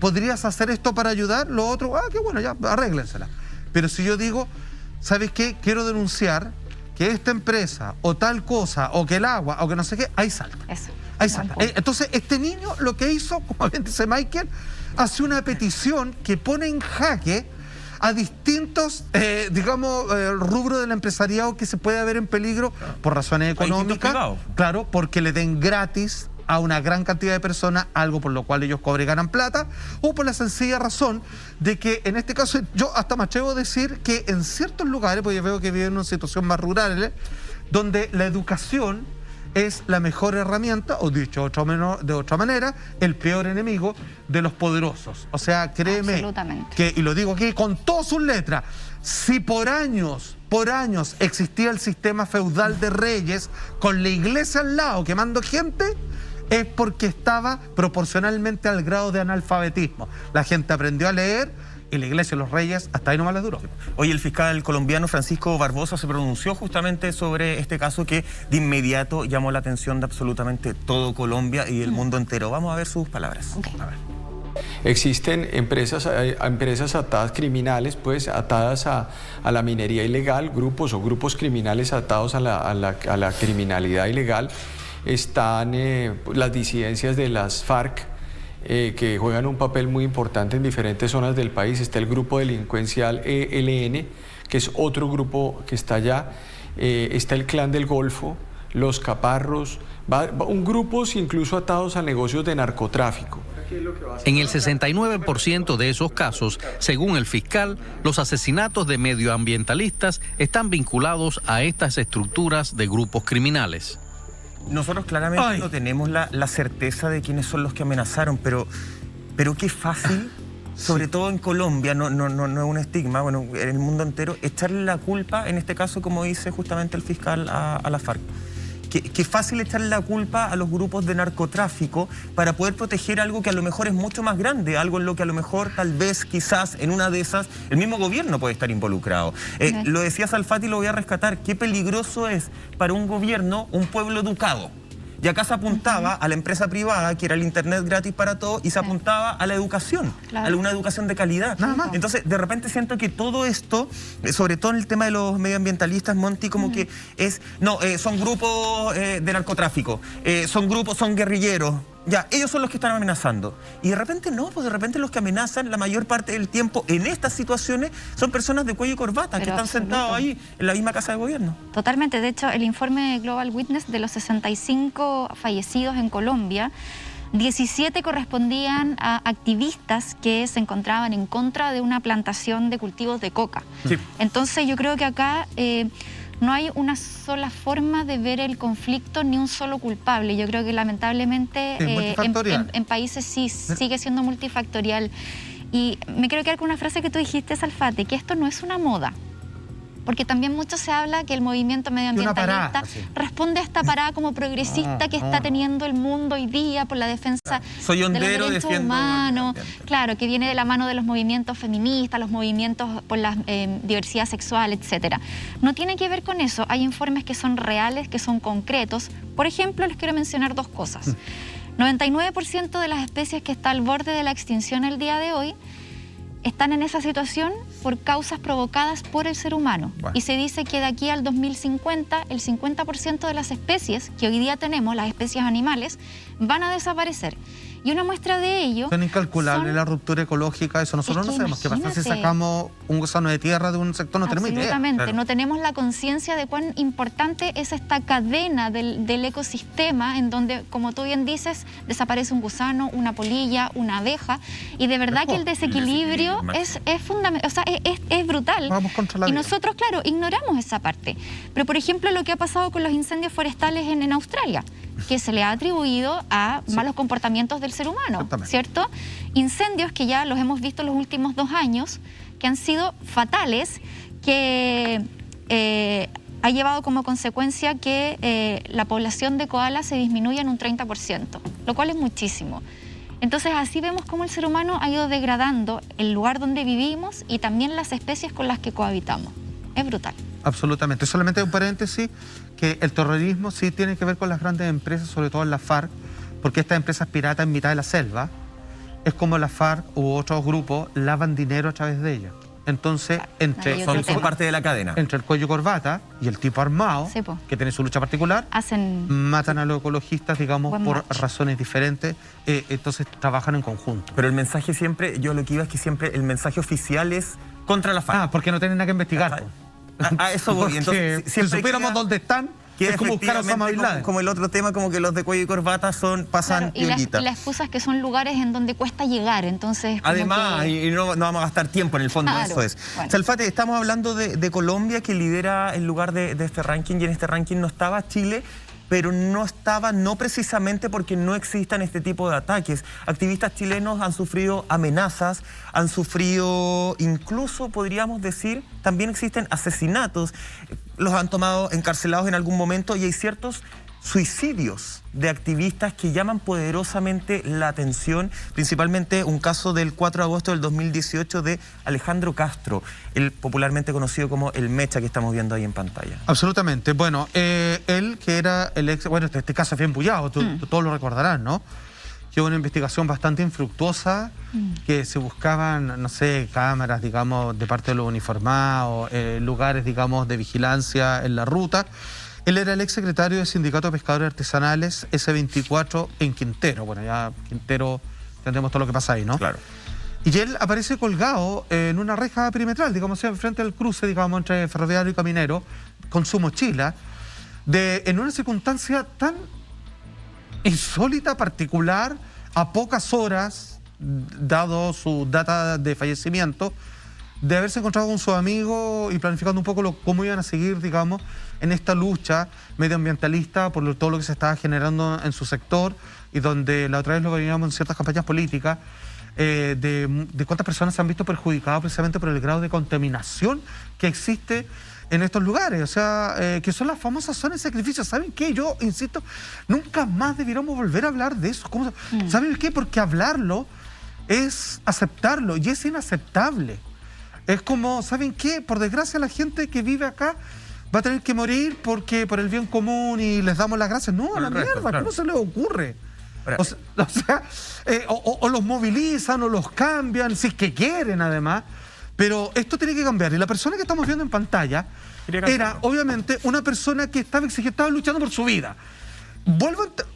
¿podrías hacer esto para ayudar? Lo otro, qué bueno, ya, arréglensela. Pero si yo digo, ¿sabes qué? Quiero denunciar que esta empresa, o tal cosa, o que el agua, o que no sé qué, ahí salta. Eso. Ahí salta. Entonces, este niño lo que hizo, como bien dice Michael, hace una petición que pone en jaque a distintos, rubros del empresariado que se puede haber en peligro por razones económicas. Claro, porque le den gratis a una gran cantidad de personas algo por lo cual ellos cobran y ganan plata, o por la sencilla razón de que en este caso yo hasta me atrevo a decir que en ciertos lugares, porque yo veo que viven en una situación más rural, donde la educación es la mejor herramienta, o dicho de otra manera, el peor enemigo de los poderosos. O sea, créeme que, y lo digo aquí con todas sus letras, si por años existía el sistema feudal de reyes con la iglesia al lado quemando gente, es porque estaba proporcionalmente al grado de analfabetismo. La gente aprendió a leer y la iglesia y los reyes hasta ahí nomás les duró. Hoy el fiscal colombiano Francisco Barbosa se pronunció justamente sobre este caso que de inmediato llamó la atención de absolutamente todo Colombia y el mundo entero. Vamos a ver sus palabras. A ver. Existen empresas atadas criminales, pues atadas a la minería ilegal, grupos criminales atados a la criminalidad ilegal. Están las disidencias de las FARC, que juegan un papel muy importante en diferentes zonas del país. Está el grupo delincuencial ELN, que es otro grupo que está allá. Está el Clan del Golfo, los Caparros, grupos incluso atados a negocios de narcotráfico. En el 69% de esos casos, según el fiscal, los asesinatos de medioambientalistas están vinculados a estas estructuras de grupos criminales. Nosotros claramente no tenemos la certeza de quiénes son los que amenazaron, pero qué fácil, sobre todo en Colombia, no es un estigma, bueno, en el mundo entero, echarle la culpa, en este caso, como dice justamente el fiscal, a la FARC. Qué fácil echarle la culpa a los grupos de narcotráfico para poder proteger algo que a lo mejor es mucho más grande, algo en lo que a lo mejor, tal vez, quizás, en una de esas, el mismo gobierno puede estar involucrado. Lo decía Salfati y lo voy a rescatar, qué peligroso es para un gobierno un pueblo educado. Y acá se apuntaba a la empresa privada, que era el internet gratis para todos, y se apuntaba a la educación, a una educación de calidad. Nada más. Entonces, de repente siento que todo esto, sobre todo en el tema de los medioambientalistas, Monty, como que es, son grupos de narcotráfico, son guerrilleros. Ya, ellos son los que están amenazando. Y de repente no, pues de repente los que amenazan la mayor parte del tiempo en estas situaciones son personas de cuello y corbata, que están sentados ahí en la misma casa de gobierno. Totalmente. De hecho, el informe Global Witness de los 65 fallecidos en Colombia, 17 correspondían a activistas que se encontraban en contra de una plantación de cultivos de coca. Sí. Entonces yo creo que acá no hay una sola forma de ver el conflicto ni un solo culpable. Yo creo que lamentablemente en países sí sigue siendo multifactorial. Y me quiero quedar con una frase que tú dijiste, Salfate, que esto no es una moda. Porque también mucho se habla que el movimiento medioambientalista responde a esta parada como progresista que está teniendo el mundo hoy día por la defensa de los derechos humanos. Claro, que viene de la mano de los movimientos feministas, los movimientos por la diversidad sexual, etcétera. No tiene que ver con eso. Hay informes que son reales, que son concretos. Por ejemplo, les quiero mencionar dos cosas. 99% de las especies que está al borde de la extinción el día de hoy están en esa situación por causas provocadas por el ser humano. Bueno. Y se dice que de aquí al 2050, el 50% de las especies que hoy día tenemos, las especies animales, van a desaparecer. Y una muestra de ello... Son incalculables la ruptura ecológica, eso nosotros no sabemos qué pasa si sacamos un gusano de tierra de un sector, no tenemos idea. Absolutamente, claro. No tenemos la conciencia de cuán importante es esta cadena del ecosistema en donde, como tú bien dices, desaparece un gusano, una polilla, una abeja, y de verdad que el desequilibrio es fundamental, o sea, es brutal. Vamos contra la vida. Y nosotros, claro, ignoramos esa parte. Pero, por ejemplo, lo que ha pasado con los incendios forestales en Australia, que se le ha atribuido a malos comportamientos del ser humano, ¿cierto? Incendios que ya los hemos visto en los últimos 2 años, que han sido fatales, que ha llevado como consecuencia que la población de koalas se disminuya en un 30%, lo cual es muchísimo. Entonces así vemos cómo el ser humano ha ido degradando el lugar donde vivimos y también las especies con las que cohabitamos. Es brutal. Absolutamente. Solamente un paréntesis, que el terrorismo sí tiene que ver con las grandes empresas, sobre todo en la FARC, porque estas empresas piratas en mitad de la selva, es como la FARC u otros grupos lavan dinero a través de ellas. Entonces, son parte de la cadena. Entre el cuello y corbata y el tipo armado, que tiene su lucha particular, matan a los ecologistas, digamos, por razones diferentes, entonces trabajan en conjunto. Pero el mensaje siempre, yo lo que iba es que siempre el mensaje oficial es contra la FARC. Porque no tienen nada que investigar. A eso voy. Entonces, si supiéramos dónde están, es como buscar a Osama Bin Laden. Como el otro tema, como que los de cuello y corbata pasan piolita. Y la excusa es que son lugares en donde cuesta llegar, entonces... Además, y no vamos a gastar tiempo en el fondo, eso es. Bueno. Salfate, estamos hablando de Colombia, que lidera el lugar de este ranking, y en este ranking no estaba Chile, pero no estaba, no precisamente porque no existan este tipo de ataques. Activistas chilenos han sufrido amenazas, han sufrido, incluso podríamos decir, también existen asesinatos. Los han tomado encarcelados en algún momento y hay ciertos suicidios de activistas que llaman poderosamente la atención, principalmente un caso del 4 de agosto del 2018 de Alejandro Castro, el popularmente conocido como el Mecha que estamos viendo ahí en pantalla. Absolutamente. Bueno, él que era el ex... Bueno, este caso es bien bullado, todos lo recordarán, ¿no? Que hubo una investigación bastante infructuosa, que se buscaban, no sé, cámaras, digamos, de parte de los uniformados, lugares, digamos, de vigilancia en la ruta. Él era el ex secretario del Sindicato de Pescadores Artesanales S24 en Quintero. Bueno, ya Quintero entendemos todo lo que pasa ahí, ¿no? Claro. Y él aparece colgado en una reja perimetral, digamos, frente al cruce, digamos, entre Ferroviario y Caminero, con su mochila, en una circunstancia tan insólita, particular, a pocas horas, dado su data de fallecimiento, de haberse encontrado con su amigo y planificando un poco cómo iban a seguir, digamos, en esta lucha medioambientalista por todo lo que se estaba generando en su sector, y donde la otra vez lo veíamos en ciertas campañas políticas, de cuántas personas se han visto perjudicadas precisamente por el grado de contaminación que existe en estos lugares, o sea, que son las famosas zonas de sacrificio. ¿Saben qué? Yo insisto, nunca más debiéramos volver a hablar de eso. ¿Saben qué? Porque hablarlo es aceptarlo, y es inaceptable. Es como, ¿saben qué? Por desgracia, la gente que vive acá va a tener que morir porque por el bien común y les damos las gracias. No, a la mierda, claro. ¿Cómo se les ocurre? O los movilizan o los cambian, si es que quieren, además. Pero esto tiene que cambiar. Y la persona que estamos viendo en pantalla era, obviamente, una persona que estaba luchando por su vida.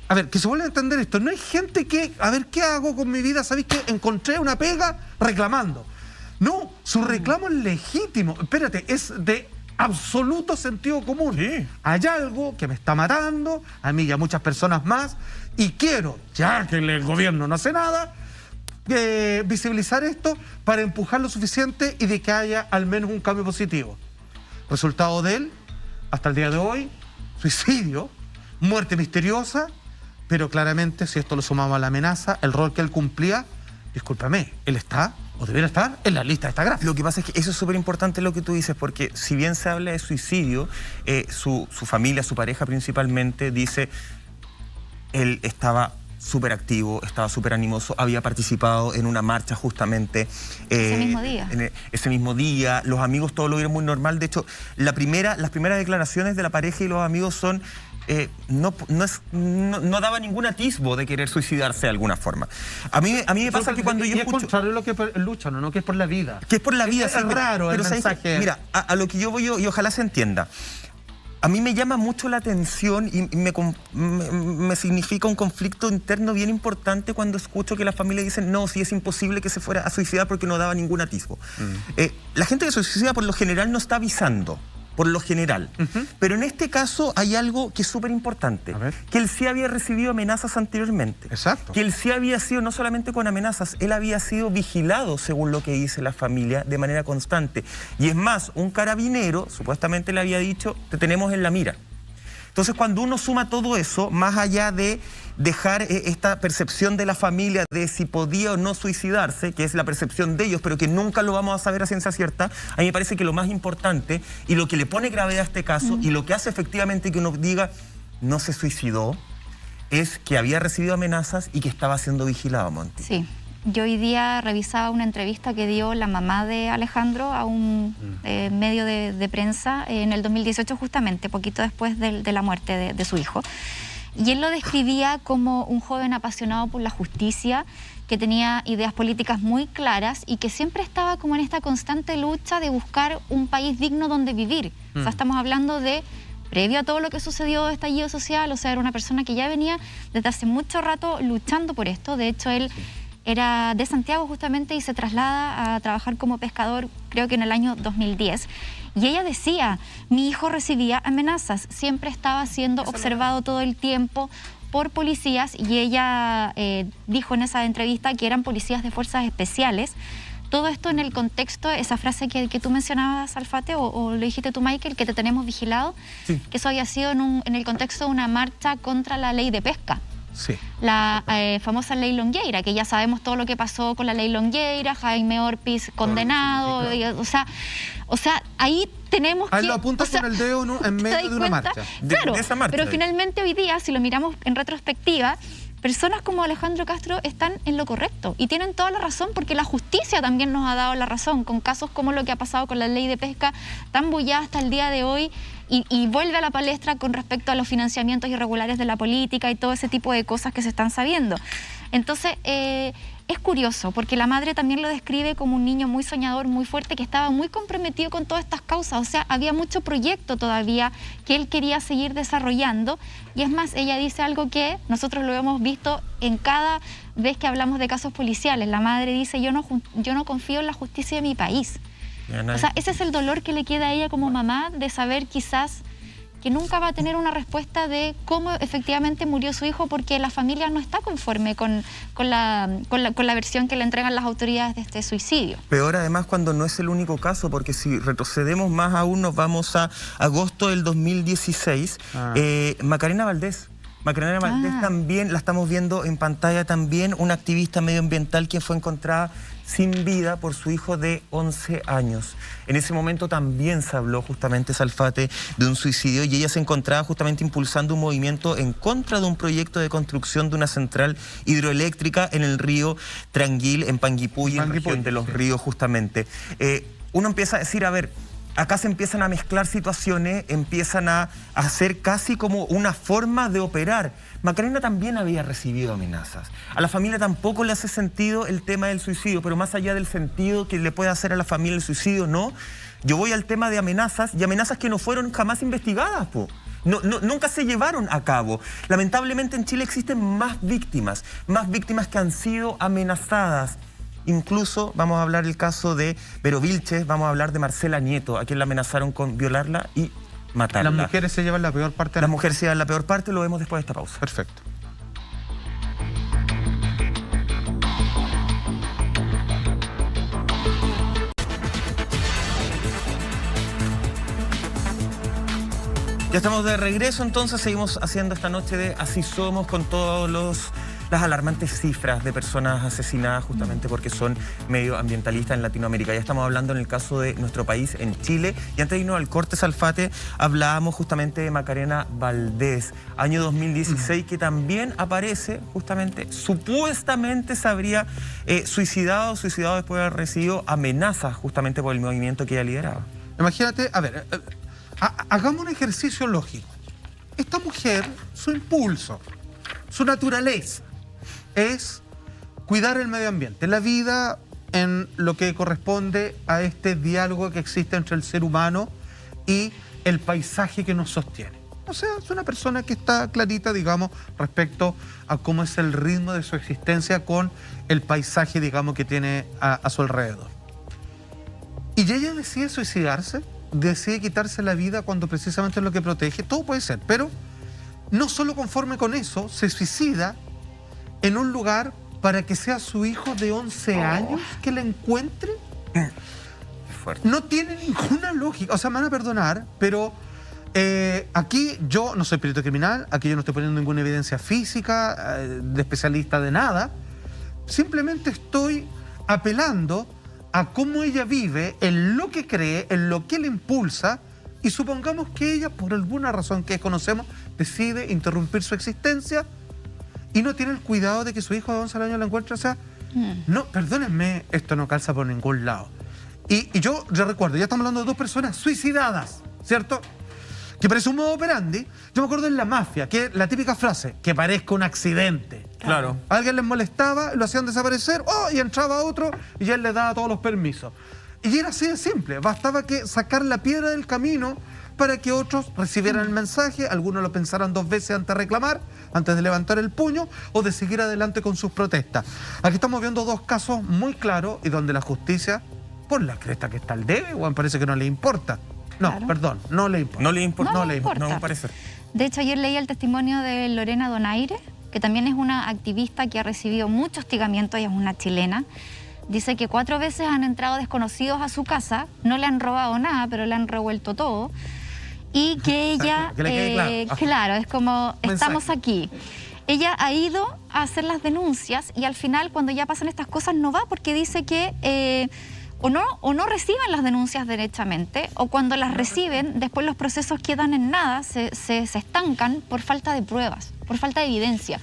A ver, que se vuelva a entender esto. No hay gente que, a ver, ¿qué hago con mi vida? ¿Sabéis qué? Encontré una pega reclamando. No, su reclamo es legítimo. Espérate, es de absoluto sentido común. Sí. Hay algo que me está matando, a mí y a muchas personas más, y quiero, ya que el gobierno no hace nada, visibilizar esto para empujar lo suficiente y de que haya al menos un cambio positivo. Resultado de él, hasta el día de hoy, suicidio, muerte misteriosa, pero claramente, si esto lo sumamos a la amenaza, el rol que él cumplía, discúlpame, él está, o debería estar, en la lista de esta gráfica. Lo que pasa es que eso es súper importante lo que tú dices, porque si bien se habla de suicidio, su familia, su pareja principalmente, dice, él estaba súper activo, estaba súper animoso, había participado en una marcha justamente ese mismo día. Ese mismo día, los amigos todo lo vieron muy normal. De hecho, las primeras declaraciones de la pareja y los amigos son no daba ningún atisbo de querer suicidarse de alguna forma. A mí me pasa que cuando yo escucho... es contrario a lo que luchan, ¿no? Que es por la vida. Que es por la vida. Es raro el mensaje. Mira, a lo que yo voy, y ojalá se entienda, a mí me llama mucho la atención y me significa un conflicto interno bien importante cuando escucho que las familias dicen, no, si es imposible que se fuera a suicidar porque no daba ningún atisbo. La gente que se suicida por lo general no está avisando. Por lo general. Pero en este caso hay algo que es súper importante. Que él sí había recibido amenazas anteriormente. Exacto. Que él sí había sido, no solamente con amenazas, él había sido vigilado, según lo que dice la familia, de manera constante. Y es más, un carabinero supuestamente le había dicho, te tenemos en la mira. Entonces, cuando uno suma todo eso, más allá de dejar esta percepción de la familia de si podía o no suicidarse, que es la percepción de ellos, pero que nunca lo vamos a saber a ciencia cierta, a mí me parece que lo más importante y lo que le pone gravedad a este caso y lo que hace efectivamente que uno diga no se suicidó, es que había recibido amenazas y que estaba siendo vigilado, Monty. Sí. Yo hoy día revisaba una entrevista que dio la mamá de Alejandro a un medio de prensa en el 2018 justamente, poquito después de la muerte de su hijo. Y él lo describía como un joven apasionado por la justicia, que tenía ideas políticas muy claras y que siempre estaba como en esta constante lucha de buscar un país digno donde vivir. O sea, estamos hablando de previo a todo lo que sucedió de estallido social, o sea, era una persona que ya venía desde hace mucho rato luchando por esto. De hecho, él era de Santiago justamente y se traslada a trabajar como pescador, creo que en el año 2010. Y ella decía, mi hijo recibía amenazas, siempre estaba siendo observado todo el tiempo por policías, y ella dijo en esa entrevista que eran policías de fuerzas especiales. Todo esto en el contexto, esa frase que tú mencionabas, Alfate, o lo dijiste tú, Michael, que te tenemos vigilado, que eso había sido en el contexto de una marcha contra la ley de pesca. Sí. La famosa ley Longueira, que ya sabemos todo lo que pasó con la ley Longueira, Jaime Orpiz condenado, o sea, ahí tenemos que... Ahí lo apuntas con el dedo en medio de una marcha. Claro, de esa marcha, pero finalmente hoy día, si lo miramos en retrospectiva, personas como Alejandro Castro están en lo correcto y tienen toda la razón, porque la justicia también nos ha dado la razón con casos como lo que ha pasado con la ley de pesca, tan bullada hasta el día de hoy, y vuelve a la palestra con respecto a los financiamientos irregulares de la política y todo ese tipo de cosas que se están sabiendo. Entonces, es curioso, porque la madre también lo describe como un niño muy soñador, muy fuerte, que estaba muy comprometido con todas estas causas. O sea, había mucho proyecto todavía que él quería seguir desarrollando. Y es más, ella dice algo que nosotros lo hemos visto en cada vez que hablamos de casos policiales. La madre dice, yo no confío en la justicia de mi país. O sea, ese es el dolor que le queda a ella como mamá, de saber quizás que nunca va a tener una respuesta de cómo efectivamente murió su hijo, porque la familia no está conforme con la versión que le entregan las autoridades de este suicidio. Peor además cuando no es el único caso, porque si retrocedemos más aún, nos vamos a agosto del 2016, Macarena Valdés. Macarena Valdés también, la estamos viendo en pantalla también, una activista medioambiental que fue encontrada sin vida por su hijo de 11 años. En ese momento también se habló justamente, Salfate, de un suicidio, y ella se encontraba justamente impulsando un movimiento en contra de un proyecto de construcción de una central hidroeléctrica en el río Tranguil, en Panguipulli, en región de Los Ríos justamente. Uno empieza a decir, a ver, acá se empiezan a mezclar situaciones, empiezan a hacer casi como una forma de operar. Macarena también había recibido amenazas. A la familia tampoco le hace sentido el tema del suicidio, pero más allá del sentido que le puede hacer a la familia el suicidio, no. Yo voy al tema de amenazas, y amenazas que no fueron jamás investigadas, po. Nunca se llevaron a cabo. Lamentablemente en Chile existen más víctimas que han sido amenazadas. Incluso vamos a hablar del caso de Vero Vilches, vamos a hablar de Marcela Nieto, a quien la amenazaron con violarla y matarla. Las mujeres se llevan la peor parte. Las mujeres se llevan la peor parte, lo vemos después de esta pausa. Perfecto. Ya estamos de regreso, entonces seguimos haciendo esta noche de Así Somos con todas las alarmantes cifras de personas asesinadas justamente porque son medioambientalistas en Latinoamérica. Ya estamos hablando en el caso de nuestro país, en Chile, y antes de irnos al corte, Salfate, hablábamos justamente de Macarena Valdés, año 2016, que también aparece justamente, supuestamente se habría suicidado después de haber recibido amenazas justamente por el movimiento que ella lideraba. Imagínate, a ver, hagamos un ejercicio lógico. Esta mujer, su impulso, su naturaleza, es cuidar el medio ambiente, la vida en lo que corresponde a este diálogo que existe entre el ser humano y el paisaje que nos sostiene. O sea, es una persona que está clarita, digamos, respecto a cómo es el ritmo de su existencia con el paisaje, digamos, que tiene a su alrededor. Y ella decide suicidarse, decide quitarse la vida cuando precisamente es lo que protege. Todo puede ser, pero no solo conforme con eso, se suicida en un lugar para que sea su hijo de 11 años que la encuentre. Fuerte. No tiene ninguna lógica. O sea, me van a perdonar, pero aquí yo no soy perito criminal, aquí yo no estoy poniendo ninguna evidencia física, de especialista de nada. Simplemente estoy apelando a cómo ella vive, en lo que cree, en lo que le impulsa, y supongamos que ella, por alguna razón que conocemos, decide interrumpir su existencia y no tiene el cuidado de que su hijo de 11 años la encuentre. O sea, no, perdónenme, esto no calza por ningún lado. Y yo recuerdo, ya estamos hablando de dos personas suicidadas, ¿cierto? Que parece un modo operandi. Yo me acuerdo en La Mafia, que la típica frase, que parezca un accidente. Claro. A alguien les molestaba, lo hacían desaparecer, y entraba otro y él les daba todos los permisos. Y era así de simple, bastaba que sacar la piedra del camino para que otros recibieran el mensaje, algunos lo pensaran dos veces antes de reclamar, antes de levantar el puño o de seguir adelante con sus protestas. Aquí estamos viendo dos casos muy claros y donde la justicia, por la cresta que está el debe, parece que no le importa. No, claro. Perdón, no le importa. No le importa. No le importa. No me parece. De hecho, ayer leí el testimonio de Lorena Donaire, que también es una activista que ha recibido mucho hostigamiento, ella es una chilena. Dice que 4 veces han entrado desconocidos a su casa, no le han robado nada, pero le han revuelto todo. Y que ella, que le quede claro, es como, estamos aquí. Ella ha ido a hacer las denuncias y al final, cuando ya pasan estas cosas, no va porque dice que o no reciben las denuncias derechamente, o cuando las reciben, después los procesos quedan en nada, se estancan por falta de pruebas, por falta de evidencia.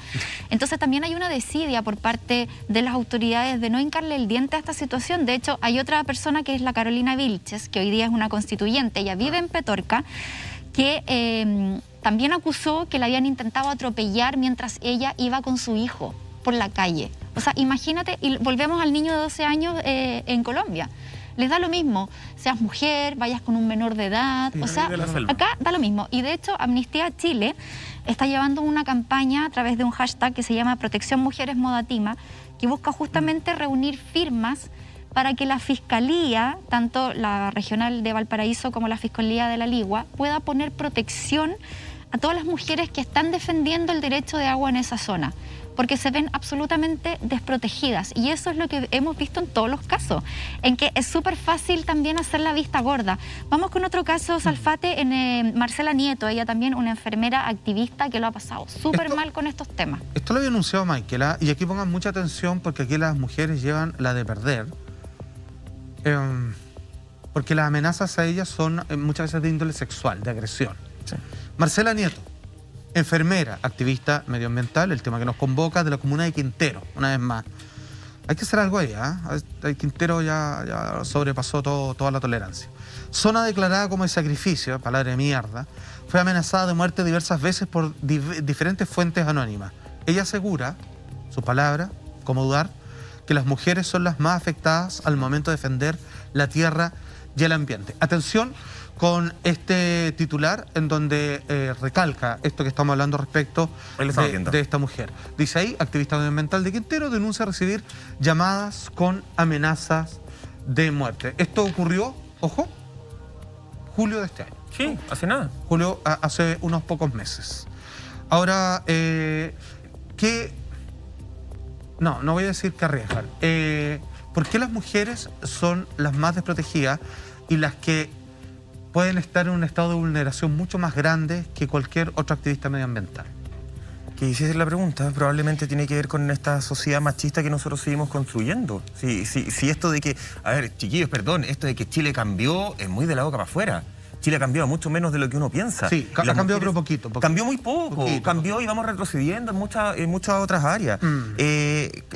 Entonces también hay una desidia por parte de las autoridades de no hincarle el diente a esta situación. De hecho, hay otra persona que es la Carolina Vilches, que hoy día es una constituyente, ella vive en Petorca, que también acusó que la habían intentado atropellar mientras ella iba con su hijo. por la calle. O sea, imagínate, y volvemos al niño de 12 años en Colombia. Les da lo mismo, seas mujer, vayas con un menor de edad, o sea, acá da lo mismo. Y de hecho, Amnistía Chile está llevando una campaña a través de un hashtag que se llama Protección Mujeres Modatima, que busca justamente reunir firmas para que la Fiscalía, tanto la regional de Valparaíso como la Fiscalía de la Ligua, pueda poner protección a todas las mujeres que están defendiendo el derecho de agua en esa zona, porque se ven absolutamente desprotegidas. Y eso es lo que hemos visto en todos los casos, en que es súper fácil también hacer la vista gorda. Vamos con otro caso, Salfate, en Marcela Nieto, ella también una enfermera activista que lo ha pasado súper mal con estos temas. Esto lo había anunciado Michael, y aquí pongan mucha atención porque aquí las mujeres llevan la de perder, porque las amenazas a ellas son muchas veces de índole sexual, de agresión. Sí. Marcela Nieto, enfermera, activista medioambiental, el tema que nos convoca de la comuna de Quintero, una vez más. Hay que hacer algo ahí, ¿eh? Quintero ya sobrepasó toda la tolerancia. Zona declarada como de sacrificio, palabra de mierda, fue amenazada de muerte diversas veces por diferentes fuentes anónimas. Ella asegura, su palabra, como dudar, que las mujeres son las más afectadas al momento de defender la tierra y el ambiente. Atención con este titular en donde recalca esto que estamos hablando respecto de esta mujer. Dice ahí, activista medioambiental de Quintero denuncia recibir llamadas con amenazas de muerte. Esto ocurrió, ojo, julio de este año. Sí, hace nada. Julio, hace unos pocos meses. Ahora, ¿qué? No voy a decir que arriesgan. ¿Por qué las mujeres son las más desprotegidas y las que pueden estar en un estado de vulneración mucho más grande que cualquier otro activista medioambiental? Que hiciese la pregunta, probablemente tiene que ver con esta sociedad machista que nosotros seguimos construyendo. Si esto de que, a ver, chiquillos, perdón, esto de que Chile cambió es muy de la boca para afuera. Chile ha cambiado mucho menos de lo que uno piensa. Sí, ha cambiado pero poquito. Cambió muy poco, cambió y vamos retrocediendo en muchas otras áreas.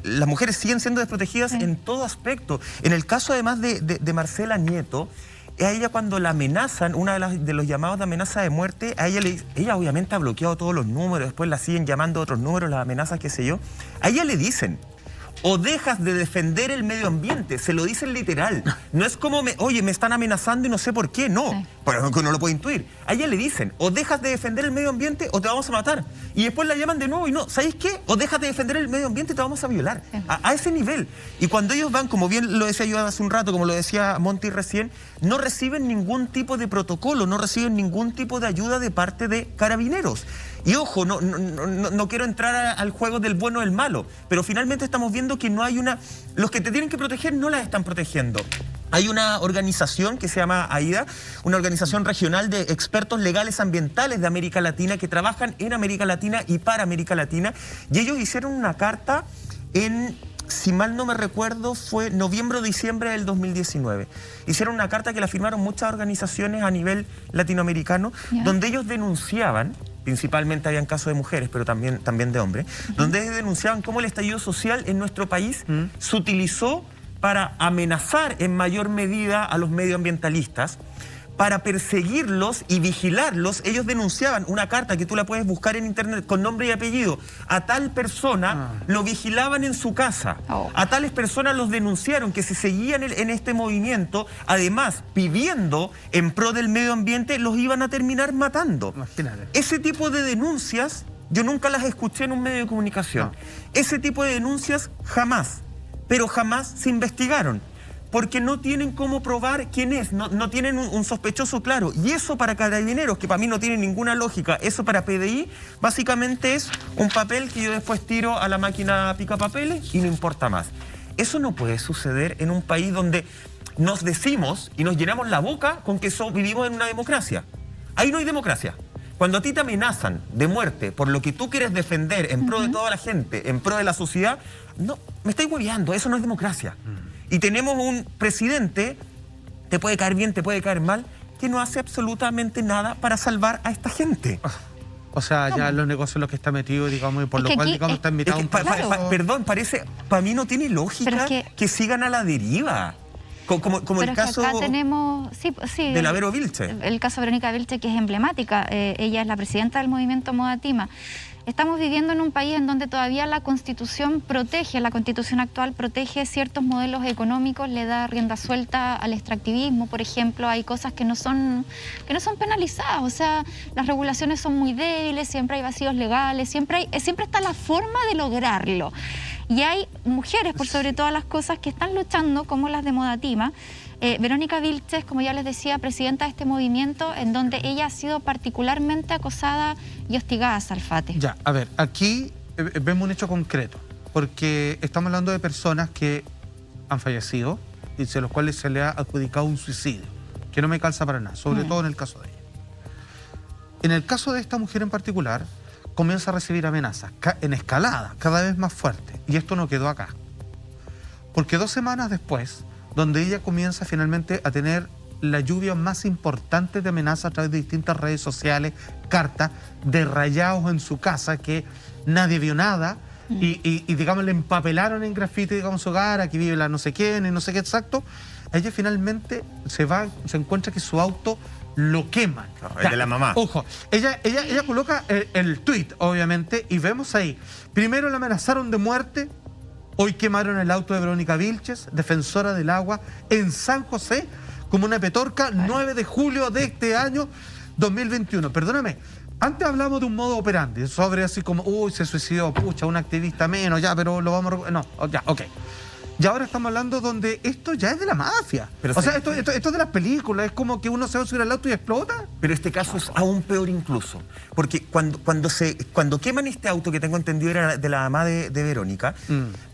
Las mujeres siguen siendo desprotegidas en todo aspecto. En el caso además de Marcela Nieto, a ella cuando la amenazan, de los llamados de amenaza de muerte, a ella obviamente ha bloqueado todos los números, después la siguen llamando a otros números, las amenazas, qué sé yo. A ella le dicen, o dejas de defender el medio ambiente, se lo dicen literal. No es como, oye, me están amenazando y no sé por qué, no. Porque no lo puedo intuir. A ella le dicen, o dejas de defender el medio ambiente o te vamos a matar. Y después la llaman de nuevo y no, ¿sabéis qué? O dejas de defender el medio ambiente y te vamos a violar. A ese nivel. Y cuando ellos van, como bien lo decía yo hace un rato, como lo decía Monty recién, no reciben ningún tipo de protocolo, no reciben ningún tipo de ayuda de parte de carabineros. Y ojo, no quiero entrar al juego del bueno o el malo, pero finalmente estamos viendo que no hay los que te tienen que proteger no las están protegiendo. Hay una organización que se llama AIDA, una organización regional de expertos legales ambientales de América Latina que trabajan en América Latina y para América Latina, y ellos hicieron una carta si mal no me recuerdo, fue noviembre o diciembre del 2019. Hicieron una carta que la firmaron muchas organizaciones a nivel latinoamericano, donde ellos denunciaban, principalmente habían casos de mujeres, pero también de hombres, donde ellos denunciaban cómo el estallido social en nuestro país se utilizó para amenazar en mayor medida a los medioambientalistas, para perseguirlos y vigilarlos. Ellos denunciaban una carta que tú la puedes buscar en internet con nombre y apellido. A tal persona lo vigilaban en su casa. A tales personas los denunciaron que si seguían en este movimiento, además pidiendo en pro del medio ambiente, los iban a terminar matando. Imagínate. Ese tipo de denuncias yo nunca las escuché en un medio de comunicación. Ese tipo de denuncias jamás, pero jamás se investigaron. Porque no tienen cómo probar quién es, no tienen un sospechoso claro. Y eso para Carabineros, que para mí no tiene ninguna lógica, eso para PDI, básicamente es un papel que yo después tiro a la máquina picapapeles y no importa más. Eso no puede suceder en un país donde nos decimos y nos llenamos la boca con que vivimos en una democracia. Ahí no hay democracia. Cuando a ti te amenazan de muerte por lo que tú quieres defender en pro de toda la gente, en pro de la sociedad, no, me estáis hueveando, eso no es democracia. Y tenemos un presidente, te puede caer bien, te puede caer mal, que no hace absolutamente nada para salvar a esta gente. O sea, ya los negocios en los que está metido, digamos, y por lo cual, digamos, está invitado perdón, para mí no tiene lógica que sigan a la deriva. Como Pero el es que caso acá tenemos, de la Vero Vilche. El caso de Verónica Vilche, que es emblemática. Ella es la presidenta del movimiento Moda Tima. Estamos viviendo en un país en donde todavía la Constitución actual protege ciertos modelos económicos, le da rienda suelta al extractivismo, por ejemplo. Hay cosas que no son penalizadas, o sea, las regulaciones son muy débiles, siempre hay vacíos legales, siempre está la forma de lograrlo. Y hay mujeres, por sobre todas las cosas, que están luchando, como las de Moda Tima. Verónica Vilches, como ya les decía, presidenta de este movimiento, en donde ella ha sido particularmente acosada y hostigada a Salfate. Ya, a ver, aquí vemos un hecho concreto, porque estamos hablando de personas que han fallecido y de los cuales se le ha adjudicado un suicidio, que no me calza para nada, sobre todo en el caso de ella. En el caso de esta mujer en particular, comienza a recibir amenazas en escalada, cada vez más fuerte, y esto no quedó acá. Porque 2 semanas después, donde ella comienza finalmente a tener la lluvia más importante de amenazas a través de distintas redes sociales, cartas de rayados en su casa que nadie vio nada y digamos le empapelaron en grafiti, digamos, su hogar, aquí vive la no sé quién y no sé qué exacto. Ella finalmente se encuentra que su auto lo queman. No, el de la mamá. Ojo, ella coloca el tweet, obviamente, y vemos ahí, primero la amenazaron de muerte. Hoy quemaron el auto de Verónica Vilches, defensora del agua, en San José, como una petorca, 9 de julio de este año 2021. Perdóname, antes hablamos de un modo operandi, sobre así como, uy, se suicidó, pucha, un activista menos, ya, pero lo vamos a... No, ya, ok. Y ahora estamos hablando donde esto ya es de la mafia. Pero o sea, esto es de las películas, es como que uno se va a subir al auto y explota. Pero este caso es aún peor incluso, porque cuando queman este auto, que tengo entendido era de la mamá de Verónica,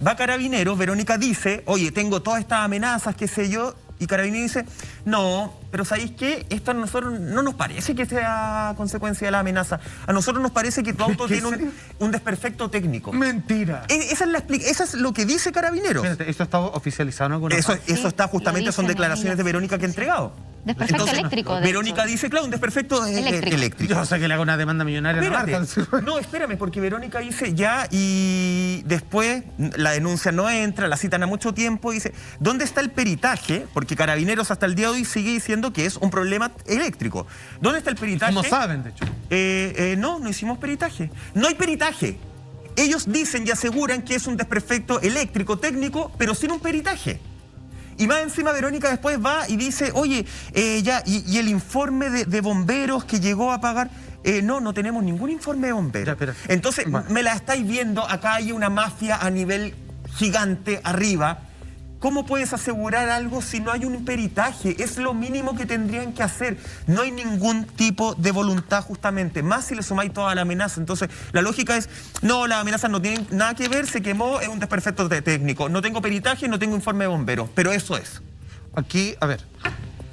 va Carabineros, Verónica dice, oye, tengo todas estas amenazas, qué sé yo, y Carabineros dice, no, pero ¿sabéis qué? Esto a nosotros no nos parece que sea consecuencia de la amenaza. A nosotros nos parece que tu auto tiene un desperfecto técnico. Mentira. Esa es lo que dice Carabineros. Fíjate, ¿esto está oficializado en alguna parte? Eso está justamente, son declaraciones de Verónica que ha entregado. Desperfecto eléctrico, de Verónica hecho. dice, claro, un desperfecto eléctrico. Yo sé que le hago una demanda millonaria a la marca. No, espérame, porque Verónica dice ya y después la denuncia no entra, la citan a mucho tiempo y dice, ¿dónde está el peritaje? Porque Carabineros hasta el día de hoy sigue diciendo que es un problema eléctrico. ¿Dónde está el peritaje? No saben, de hecho. No hicimos peritaje. No hay peritaje. Ellos dicen y aseguran que es un desperfecto eléctrico técnico, pero sin un peritaje. Y más encima Verónica después va y dice, oye, y el informe de bomberos que llegó a pagar, no tenemos ningún informe de bomberos. Entonces, me la estáis viendo, acá hay una mafia a nivel gigante arriba. ¿Cómo puedes asegurar algo si no hay un peritaje? Es lo mínimo que tendrían que hacer. No hay ningún tipo de voluntad justamente, más si le sumáis toda la amenaza. Entonces, la lógica es, no, las amenazas no tienen nada que ver, se quemó, es un desperfecto técnico. No tengo peritaje, no tengo informe de bomberos, pero eso es. Aquí, a ver.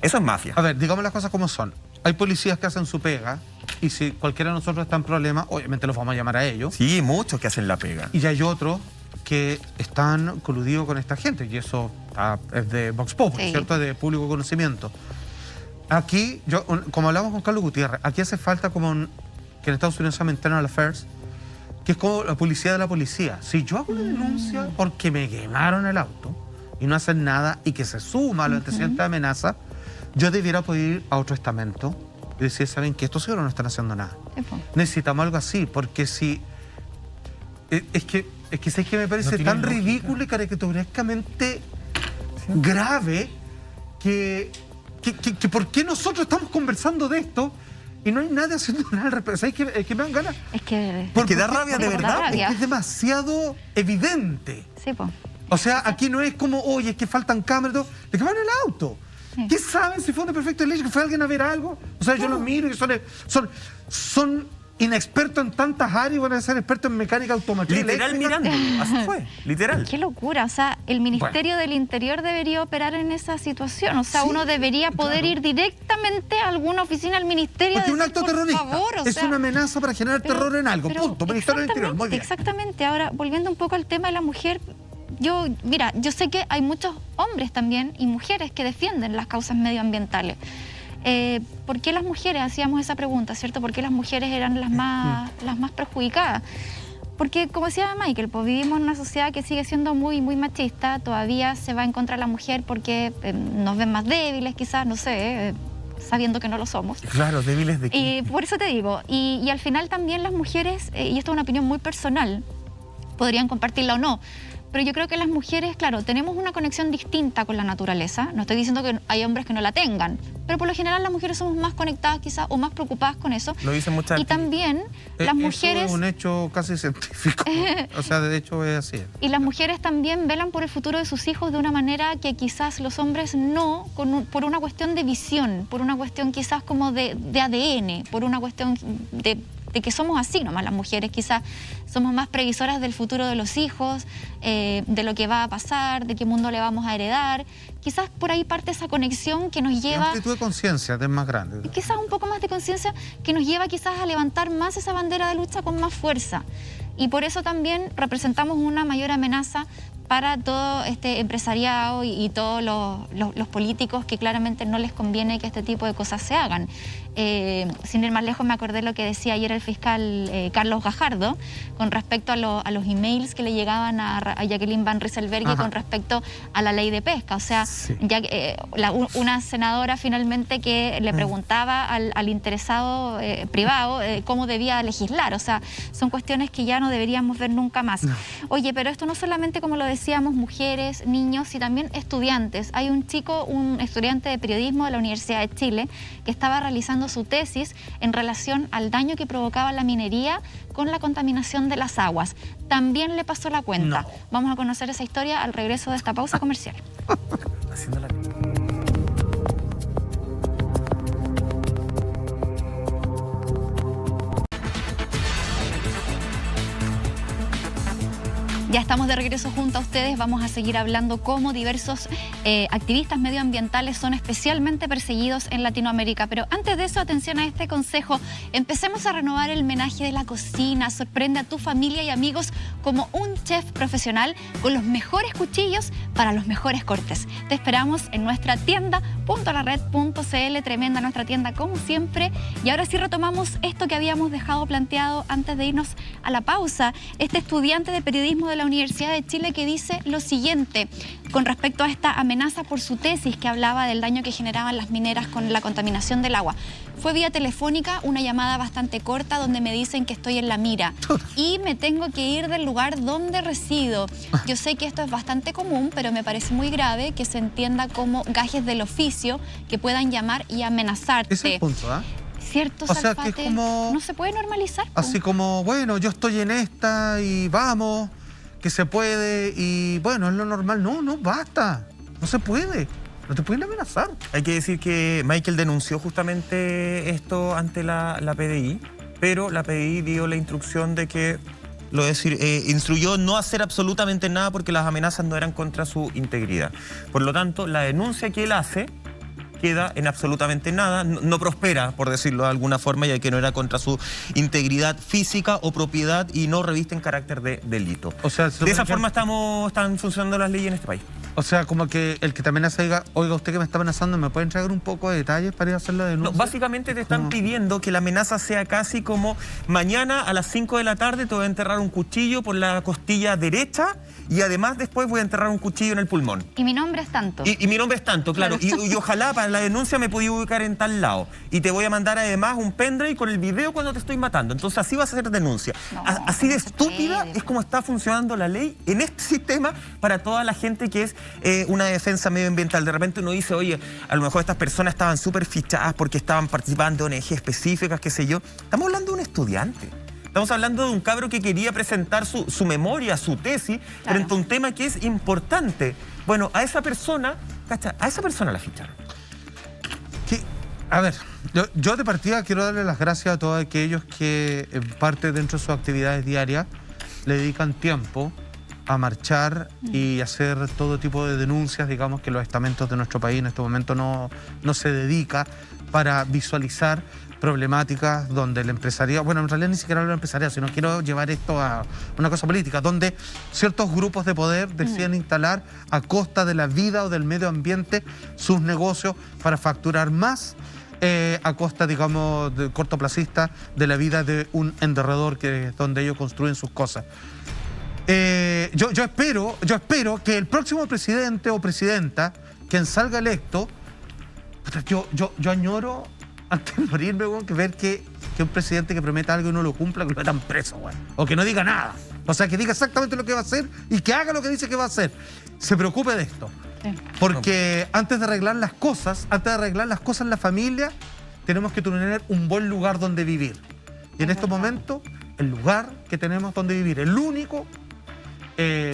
Eso es mafia. A ver, digamos las cosas como son. Hay policías que hacen su pega y si cualquiera de nosotros está en problema, obviamente los vamos a llamar a ellos. Sí, muchos que hacen la pega. Y hay otros que están coludidos con esta gente, y eso es de Vox Populi, ¿cierto? Es de público conocimiento. Aquí, como hablamos con Carlos Gutiérrez, aquí hace falta que en Estados Unidos se llama Internal Affairs, que es como la policía de la policía. Si yo hago una denuncia porque me quemaron el auto y no hacen nada y que se suma a los antecedentes de amenaza, yo debiera poder ir a otro estamento y decir, ¿saben qué? Estos seguro no están haciendo nada. Necesitamos algo así, porque si... Es que me parece tan ridículo y caricaturescamente grave que ¿por qué nosotros estamos conversando de esto y no hay nadie haciendo nada al respecto? ¿Sabes que me dan ganas? Es que da rabia de verdad. Es demasiado evidente. Sí, pues. O sea, aquí no es como, oye, es que faltan cámaras y todo. Le quemaron el auto. ¿Qué saben si fue un desperfecto eléctrico? ¿Fue alguien a ver algo? O sea, yo los miro y son inexpertos en tantas áreas, van a ser expertos en mecánica automotriz. Literal mirando, así fue, literal. Qué locura, o sea, el Ministerio del Interior debería operar en esa situación, o sea, uno debería poder ir directamente a alguna oficina del Ministerio. Porque un decir, acto terrorista favor, es una amenaza para generar terror en algo, punto. Ministerio del Interior, muy bien. Exactamente, ahora, volviendo un poco al tema de la mujer, yo sé que hay muchos hombres también y mujeres que defienden las causas medioambientales. ¿Por qué las mujeres, hacíamos esa pregunta, ¿cierto? ¿Por qué las mujeres eran las más perjudicadas? Porque, como decía Michael, pues vivimos en una sociedad que sigue siendo muy, muy machista, todavía se va en contra de la mujer porque nos ven más débiles, quizás, no sé, sabiendo que no lo somos. Claro, débiles de qué. Y por eso te digo, y al final también las mujeres, y esto es una opinión muy personal, podrían compartirla o no, pero yo creo que las mujeres, claro, tenemos una conexión distinta con la naturaleza. No estoy diciendo que hay hombres que no la tengan, pero por lo general las mujeres somos más conectadas quizás o más preocupadas con eso. Lo dicen muchas. Y también las mujeres... Eso es un hecho casi científico. O sea, de hecho es así. Y las mujeres también velan por el futuro de sus hijos de una manera que quizás los hombres no, por una cuestión de visión, por una cuestión quizás como de ADN, por una cuestión de que somos así nomás las mujeres, quizás somos más previsoras del futuro de los hijos, de lo que va a pasar, de qué mundo le vamos a heredar. Quizás por ahí parte esa conexión que nos lleva... La amplitud de conciencia es más grande. Y quizás un poco más de conciencia que nos lleva quizás a levantar más esa bandera de lucha con más fuerza. Y por eso también representamos una mayor amenaza para todo este empresariado y todos los políticos que claramente no les conviene que este tipo de cosas se hagan. Sin ir más lejos, me acordé lo que decía ayer el fiscal Carlos Gajardo con respecto a los emails que le llegaban a Jacqueline Van Rysselberghe con respecto a la ley de pesca. O sea, ya, una senadora finalmente que le preguntaba al interesado privado cómo debía legislar. O sea, son cuestiones que ya no deberíamos ver nunca más. Oye, pero esto no solamente, como lo decíamos, mujeres, niños y también estudiantes. Hay un chico, un estudiante de periodismo de la Universidad de Chile que estaba realizando su tesis en relación al daño que provocaba la minería con la contaminación de las aguas. También le pasó la cuenta. No. Vamos a conocer esa historia al regreso de esta pausa comercial. Ya estamos de regreso junto a ustedes, vamos a seguir hablando cómo diversos activistas medioambientales son especialmente perseguidos en Latinoamérica. Pero antes de eso, atención a este consejo. Empecemos a renovar el menaje de la cocina. Sorprende a tu familia y amigos como un chef profesional con los mejores cuchillos para los mejores cortes. Te esperamos en nuestra tienda .lared.cl, tremenda nuestra tienda como siempre. Y ahora sí retomamos esto que habíamos dejado planteado antes de irnos a la pausa. Este estudiante de periodismo de la Universidad de Chile que dice lo siguiente con respecto a esta amenaza por su tesis que hablaba del daño que generaban las mineras con la contaminación del agua. Fue vía telefónica, una llamada bastante corta donde me dicen que estoy en la mira y me tengo que ir del lugar donde resido. Yo sé que esto es bastante común, pero me parece muy grave que se entienda como gajes del oficio que puedan llamar y amenazarte. Ese es el punto, ¿ah? Cierto, o sea, que es como... no se puede normalizar. Así como, bueno, yo estoy en esta y vamos, que se puede, y bueno, es lo normal. No, no, basta. No se puede. No te pueden amenazar. Hay que decir que Michael denunció justamente esto ante la PDI, pero la PDI dio la instrucción de que, instruyó no hacer absolutamente nada porque las amenazas no eran contra su integridad. Por lo tanto, la denuncia que él hace queda en absolutamente nada, no prospera, por decirlo de alguna forma, ya que no era contra su integridad física o propiedad y no reviste en carácter de delito. O sea, de esa forma están funcionando las leyes en este país. O sea, como que el que te amenaza diga, oiga, usted que me está amenazando, ¿me puede entregar un poco de detalles para ir a hacer la denuncia? No, básicamente te están pidiendo que la amenaza sea casi como mañana a las 5 de la tarde te voy a enterrar un cuchillo por la costilla derecha y además después voy a enterrar un cuchillo en el pulmón. Y mi nombre es tanto. Y mi nombre es tanto, claro. Y ojalá para la denuncia me podía ubicar en tal lado. Y te voy a mandar además un pendrive con el video cuando te estoy matando. Entonces así vas a hacer denuncia. No, así de estúpida es como está funcionando la ley en este sistema para toda la gente que es una defensa medioambiental. De repente uno dice, oye, a lo mejor estas personas estaban súper fichadas porque estaban participando de ONG específicas, qué sé yo. Estamos hablando de un estudiante. Estamos hablando de un cabro que quería presentar su memoria, su tesis, frente a un tema que es importante. Bueno, a esa persona, ¿cacha? A esa persona la ficharon. A ver, yo de partida quiero darle las gracias a todos aquellos que en parte dentro de sus actividades diarias le dedican tiempo a marchar y hacer todo tipo de denuncias, digamos, que los estamentos de nuestro país en este momento no se dedica para visualizar problemáticas donde el empresariado, bueno, en realidad ni siquiera hablo de empresariado, sino quiero llevar esto a una cosa política, donde ciertos grupos de poder deciden instalar a costa de la vida o del medio ambiente sus negocios para facturar más a costa, digamos, de cortoplacista de la vida de un enterrador que es donde ellos construyen sus cosas. Yo espero que el próximo presidente o presidenta, quien salga electo, yo añoro antes de morirme, weón, que ver que un presidente que prometa algo y no lo cumpla, que lo metan preso, weón. O que no diga nada. O sea, que diga exactamente lo que va a hacer y que haga lo que dice que va a hacer. Se preocupe de esto. Sí. Porque antes de arreglar las cosas en la familia, tenemos que tener un buen lugar donde vivir. Y en estos momentos, el lugar que tenemos donde vivir, el único,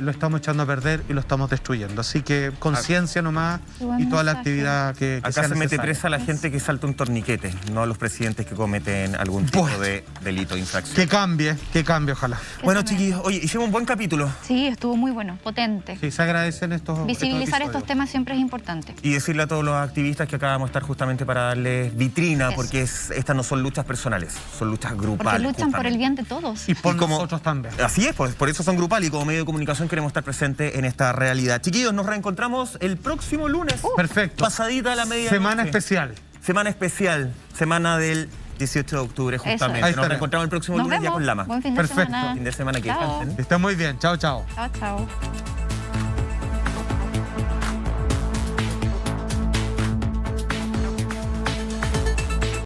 lo estamos echando a perder y lo estamos destruyendo. Así que conciencia nomás y toda la actividad que acá sea se mete necesaria. presa a la gente que salta un torniquete, no a los presidentes que cometen algún tipo de delito, infracción. Que cambie, ojalá. Bueno, chiquillos, oye, hicimos un buen capítulo. Sí, estuvo muy bueno, potente. Sí, se agradecen estos Visibilizar estos episodios. temas siempre es importante. Y decirle a todos los activistas que acá vamos a estar justamente para darles vitrina, Eso. porque estas no son luchas personales, son luchas grupales. Porque luchan por el justamente. bien de todos. Y por Y como- nosotros también. Así es, por eso son grupales y como medio de comunicación queremos estar presentes en esta realidad. Chiquillos, nos reencontramos el próximo lunes. Perfecto. Pasadita a la medianoche. Semana especial. Semana especial, semana del 18 de octubre justamente. Ahí Nos estaré. reencontramos el próximo Nos lunes ya vemos. con Lama. Buen fin de Perfecto. semana. Fin de semana que Chao. descansen. Que estén muy bien. Chao, chao. Chao, chao.